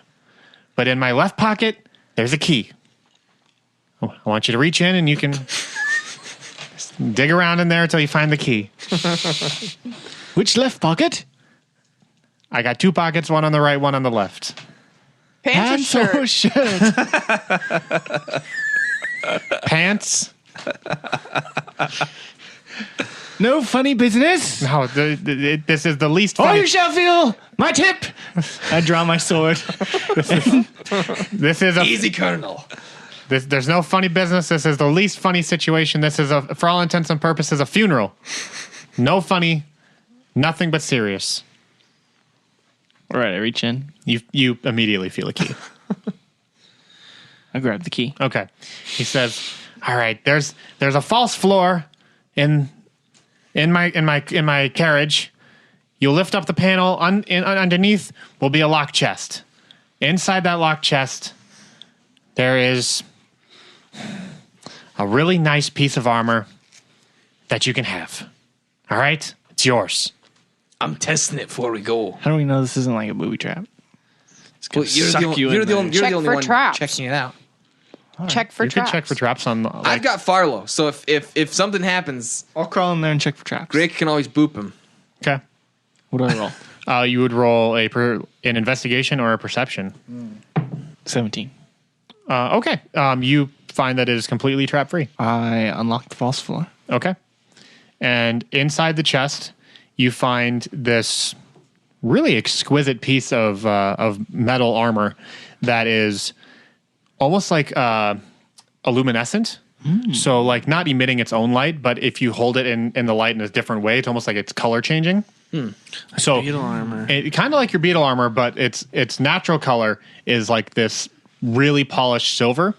S1: but in my left pocket there's a key. I want you to reach in and you can dig around in there until you find the key.
S5: Which left pocket?
S1: I got 2 pockets, one on the right, one on the left.
S3: Pants or
S5: Pants
S3: shirt?
S5: or shirt?
S1: Pants?
S5: No funny business.
S1: No, this is the least
S5: Or
S1: funny.
S5: you shall feel my tip. I draw my sword.
S1: This is a
S4: Easy, colonel.
S1: There's no funny business. This is the least funny situation. This is, for all intents and purposes, a funeral. No funny, nothing but serious.
S5: All right, I reach in.
S1: You immediately feel a key.
S5: I grab the key.
S1: Okay. He says, "All right, there's a false floor in my carriage. You'll lift up the panel. Underneath will be a locked chest. Inside that locked chest, there is a really nice piece of armor that you can have. All right? It's yours."
S4: I'm testing it before we go.
S5: How do we know this isn't like a booby trap?
S4: Well, you're the only
S3: Check for
S4: one
S3: traps.
S4: checking it out.
S3: Check for
S1: You
S3: traps.
S1: could check for traps on the...
S7: I've got Farlow, so if something happens,
S5: I'll crawl in there and check for traps.
S7: Greg can always boop him.
S1: Okay.
S5: What do I roll?
S1: You would roll an investigation or a perception.
S5: 17.
S1: Okay. You find that it is completely trap free.
S5: I unlock the false floor.
S1: Okay. And inside the chest, you find this really exquisite piece of metal armor that is almost like luminescent. So like not emitting its own light, but if you hold it in the light in a different way, it's almost like it's color changing. So
S2: Beetle armor.
S1: kind of like your beetle armor, but its natural color is like this really polished silver.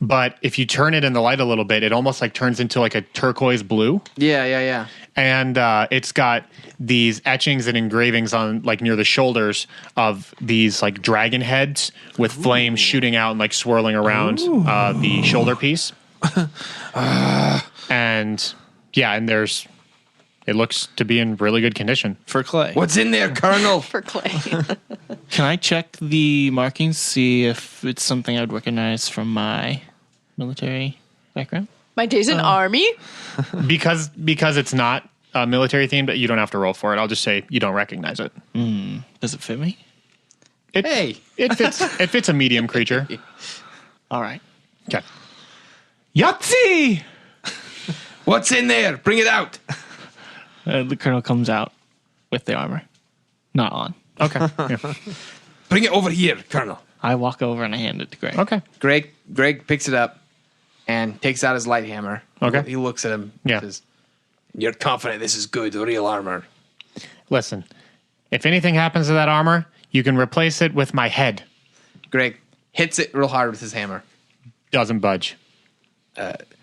S1: But if you turn it in the light a little bit, it almost like turns into like a turquoise blue.
S7: Yeah.
S1: And it's got these etchings and engravings on like near the shoulders of these like dragon heads with flames shooting out and like swirling around the shoulder piece. And yeah, and there's It looks to be in really good condition.
S2: For Clay.
S4: What's in there, Colonel?
S3: For Clay.
S5: Can I check the markings, see if it's something I'd recognize from my military background?
S3: My days in Army?
S1: Because it's not military themed, but you don't have to roll for it. I'll just say you don't recognize it.
S5: Does it fit me?
S1: It fits a medium creature.
S5: All right.
S1: Okay.
S5: Yahtzee!
S4: What's in there? Bring it out.
S5: The colonel comes out with the armor. Not on.
S1: Okay. Yeah.
S4: Bring it over here, Colonel.
S5: I walk over and I hand it to Greg.
S1: Okay.
S7: Greg picks it up and takes out his light hammer.
S1: Okay.
S7: He looks at him.
S1: Yeah.
S7: Says,
S4: You're confident this is good, real armor.
S1: Listen, if anything happens to that armor, you can replace it with my head.
S7: Greg hits it real hard with his hammer.
S1: Doesn't budge.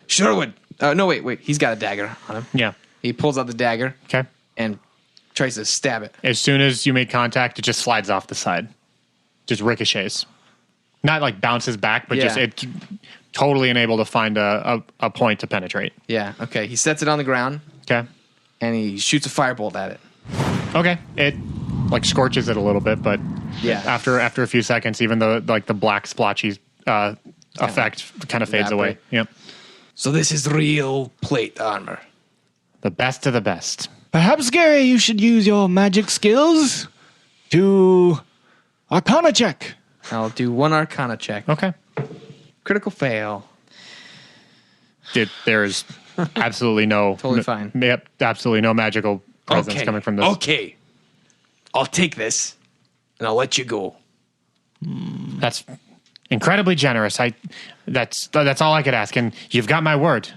S4: Sherwood.
S7: No, wait. He's got a dagger on him.
S1: Yeah.
S7: He pulls out the dagger
S1: Okay.
S7: and tries to stab it.
S1: As soon as you make contact, it just slides off the side. Just ricochets. Not like bounces back, but
S7: Yeah.
S1: just it totally unable to find a point to penetrate.
S7: Yeah, okay. He sets it on the ground
S1: Okay.
S7: and he shoots a firebolt at it.
S1: Okay. It like scorches it a little bit, but
S7: Yeah.
S1: after a few seconds, even though like the black splotchy effect kind of fades away.
S7: evaporate.
S1: Yep.
S4: So this is real plate armor.
S1: The best of the best.
S5: Perhaps, Gary, you should use your magic skills to Arcana check.
S7: I'll do one Arcana check.
S1: Okay.
S7: Critical fail.
S1: There is absolutely no
S7: Totally fine.
S1: Yep, absolutely no magical presence coming from this.
S4: Okay. I'll take this, and I'll let you go.
S1: That's incredibly generous. That's all I could ask, and you've got my word.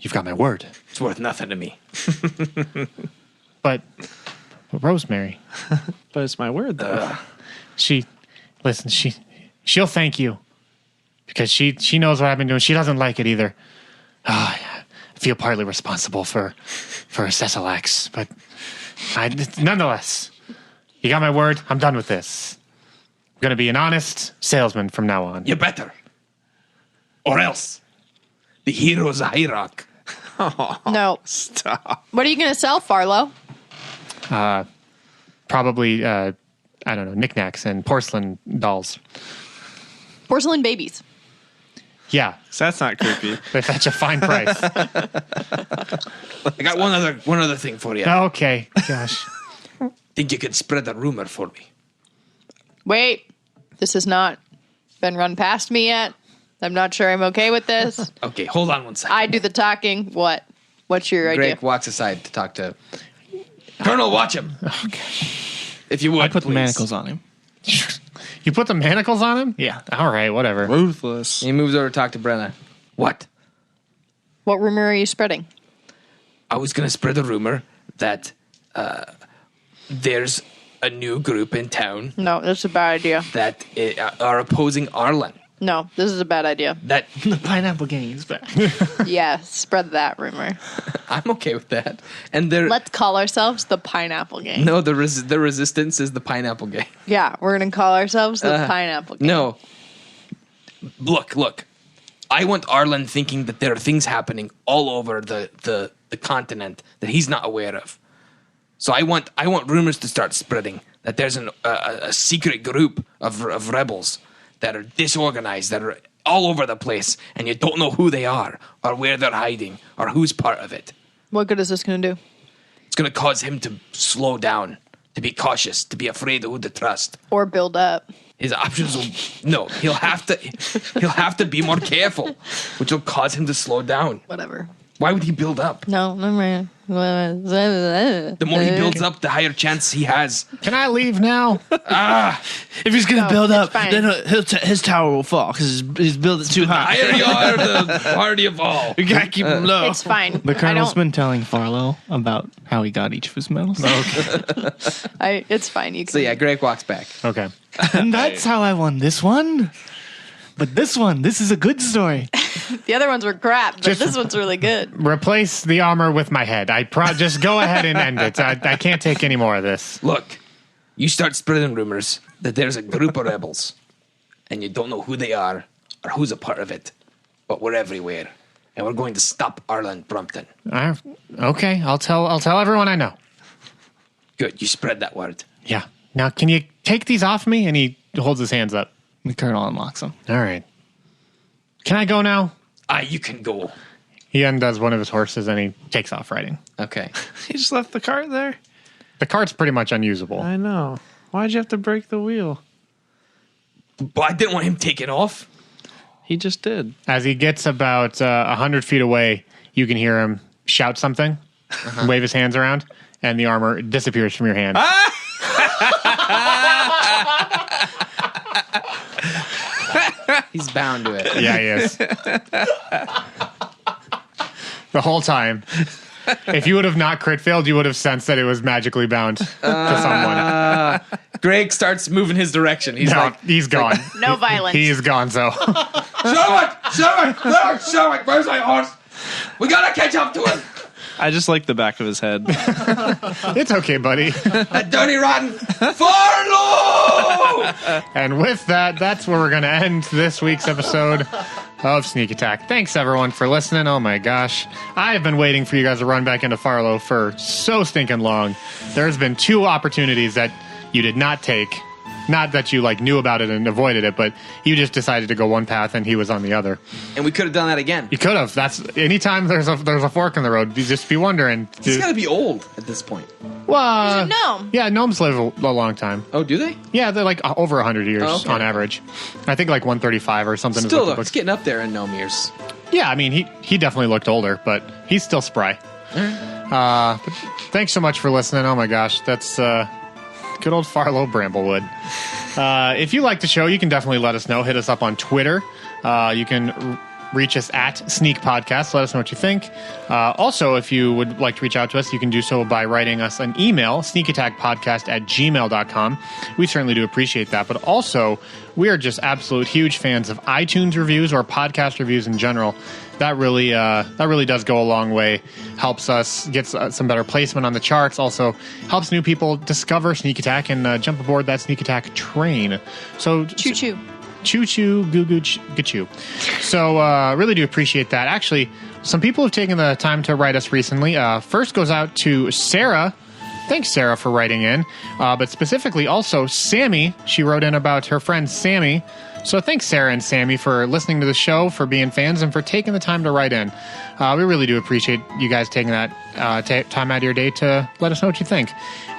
S1: You've got my word.
S4: It's worth nothing to me.
S1: But Rosemary,
S2: But it's my word, though.
S1: she'll thank you because she knows what I've been doing. She doesn't like it either. I feel partly responsible for Cecilax, but nonetheless, you got my word. I'm done with this. I'm going to be an honest salesman from now on.
S4: You better. Or else. The hero's a high rock.
S3: No.
S2: Stop.
S3: What are you going to sell, Farlow?
S1: Probably, I don't know, knickknacks and porcelain dolls.
S3: Porcelain babies.
S1: Yeah,
S2: So that's not creepy.
S1: they fetch a fine price.
S4: I got one other thing for you.
S1: Okay, gosh.
S4: Think you could spread a rumor for me?
S3: Wait. This has not been run past me yet. I'm not sure I'm okay with this.
S4: Okay, hold on one second.
S3: I do the talking. What? What's your idea?
S7: Greg walks aside to talk to.
S4: Colonel, watch him. If you would,
S5: I put the
S4: please.
S5: manacles on him.
S1: You put the manacles on him?
S5: Yeah.
S1: All right, whatever.
S2: Ruthless.
S7: He moves over to talk to Brenna.
S4: What?
S3: What rumor are you spreading?
S4: I was going to spread a rumor that there's a new group in town
S3: No, that's a bad idea.
S4: that are opposing Arlen.
S3: No, this is a bad idea.
S4: That
S5: The pineapple gang is back.
S3: Yeah, spread that rumor.
S7: I'm okay with that. And they're
S3: Let's call ourselves the Pineapple Gang.
S7: no, the resistance is the pineapple gang.
S3: Yeah, we're going to call ourselves the Pineapple Gang.
S7: No,
S4: look. I want Arlen thinking that there are things happening all over the continent that he's not aware of. So I want rumors to start spreading that there's a secret group of rebels that are disorganized, that are all over the place, and you don't know who they are or where they're hiding or who's part of it.
S3: What good is this going to do?
S4: It's going to cause him to slow down, to be cautious, to be afraid of who to trust.
S3: Or build up?
S4: His options will no. He'll have to be more careful, which will cause him to slow down.
S3: Whatever.
S4: Why would he build up?
S3: No, never mind.
S4: The more he builds up, the higher chance he has.
S1: Can I leave now?
S6: If he's going to
S3: No,
S6: build
S3: it's
S6: up,
S3: fine.
S6: then his tower will fall because he's built it too
S4: The
S6: high.
S4: higher you are, the harder you fall.
S6: You gotta keep him low.
S3: It's fine.
S5: The colonel's
S3: I don't,
S5: been telling Farlow about how he got each of his medals.
S3: it's fine. You can.
S7: so yeah, Greg walks back.
S1: Okay.
S5: And that's how I won this one. But this is a good story.
S3: The other ones were crap, but
S1: Just-
S3: this one's really good.
S1: Replace the armor with my head. Just go ahead and end it. I can't take any more of this.
S4: Look, you start spreading rumors that there's a group of rebels, and you don't know who they are or who's a part of it, but we're everywhere. and we're going to stop Arlen Brompton.
S1: Okay, I'll tell everyone I know.
S4: Good, you spread that word.
S1: Yeah. Now, can you take these off me? And he holds his hands up.
S5: The colonel unlocks them.
S1: All right. Can I go now?
S4: You can go.
S1: He undoes one of his horses and he takes off riding.
S7: Okay.
S2: He just left the cart there.
S1: The cart's pretty much unusable.
S2: I know. Why'd you have to break the wheel?
S4: But I didn't want him taken off.
S2: He just did.
S1: As he gets about 100 feet away, you can hear him shout something, wave his hands around, and the armor disappears from your hand.
S7: He's bound to it.
S1: Yeah, he is. The whole time. If you would have not crit failed, you would have sensed that it was magically bound to someone.
S7: Greg starts moving his direction. He's
S1: He's gone.
S3: No violence.
S1: He is gone, so.
S4: Show it! Where's my horse? We gotta catch up to him!
S2: I just like the back of his head.
S1: It's okay, buddy.
S4: That dirty rotten Farlow!
S1: And with that, that's where we're going to end this week's episode of Sneak Attack. Thanks, everyone, for listening. Oh, my gosh. I have been waiting for you guys to run back into Farlow for so stinking long. There's been 2 opportunities that you did not take. Not that you knew about it and avoided it, but you just decided to go one path and he was on the other.
S7: And we could have done that again.
S1: You could have. That's anytime there's a fork in the road, you just be wondering.
S7: He's got to be old at this point.
S1: Well,
S3: He's a gnome.
S1: Yeah, gnomes live a long time.
S7: Oh, do they?
S1: Yeah, they're over 100 years on average. I think 135 or something.
S7: Still, though, it's getting up there in gnome years.
S1: Yeah, I mean, he definitely looked older, but he's still spry. But thanks so much for listening. Oh my gosh, that's good old Farlow Bramblewood. If you like the show, you can definitely let us know. Hit us up on Twitter. You can reach us at Sneak Podcast. Let us know what you think. Also, if you would like to reach out to us, you can do so by writing us an email, sneakattackpodcast@gmail.com. We certainly do appreciate that. But also, we are just absolute huge fans of iTunes reviews or podcast reviews in general. That really does go a long way. Helps us get some better placement on the charts. Also helps new people discover Sneak Attack and jump aboard that Sneak Attack train. So
S3: Choo-choo.
S1: Choo-choo, goo-goo, gachoo. So really do appreciate that. Actually, some people have taken the time to write us recently. First goes out to Sarah. Thanks, Sarah, for writing in. But specifically also Sammy. She wrote in about her friend Sammy. So thanks, Sarah and Sammy, for listening to the show, for being fans, and for taking the time to write in. We really do appreciate you guys taking that time out of your day to let us know what you think.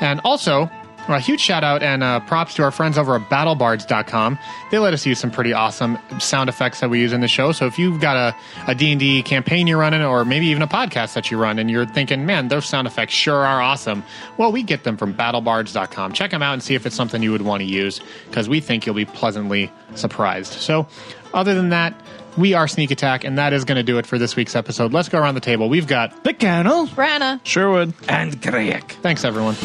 S1: And also, a huge shout out and props to our friends over at battlebards.com. They let us use some pretty awesome sound effects that we use in the show. So if you've got a D&D campaign you're running, or maybe even a podcast that you run, and you're thinking, man, those sound effects sure are awesome, well, we get them from battlebards.com. Check them out and see if it's something you would want to use, because we think you'll be pleasantly surprised. So other than that, we are Sneak Attack, and that is going to do it for this week's episode. Let's go around the table. We've got
S5: The colonel.
S3: Branna.
S2: Sherwood.
S4: And Greg.
S1: Thanks, everyone.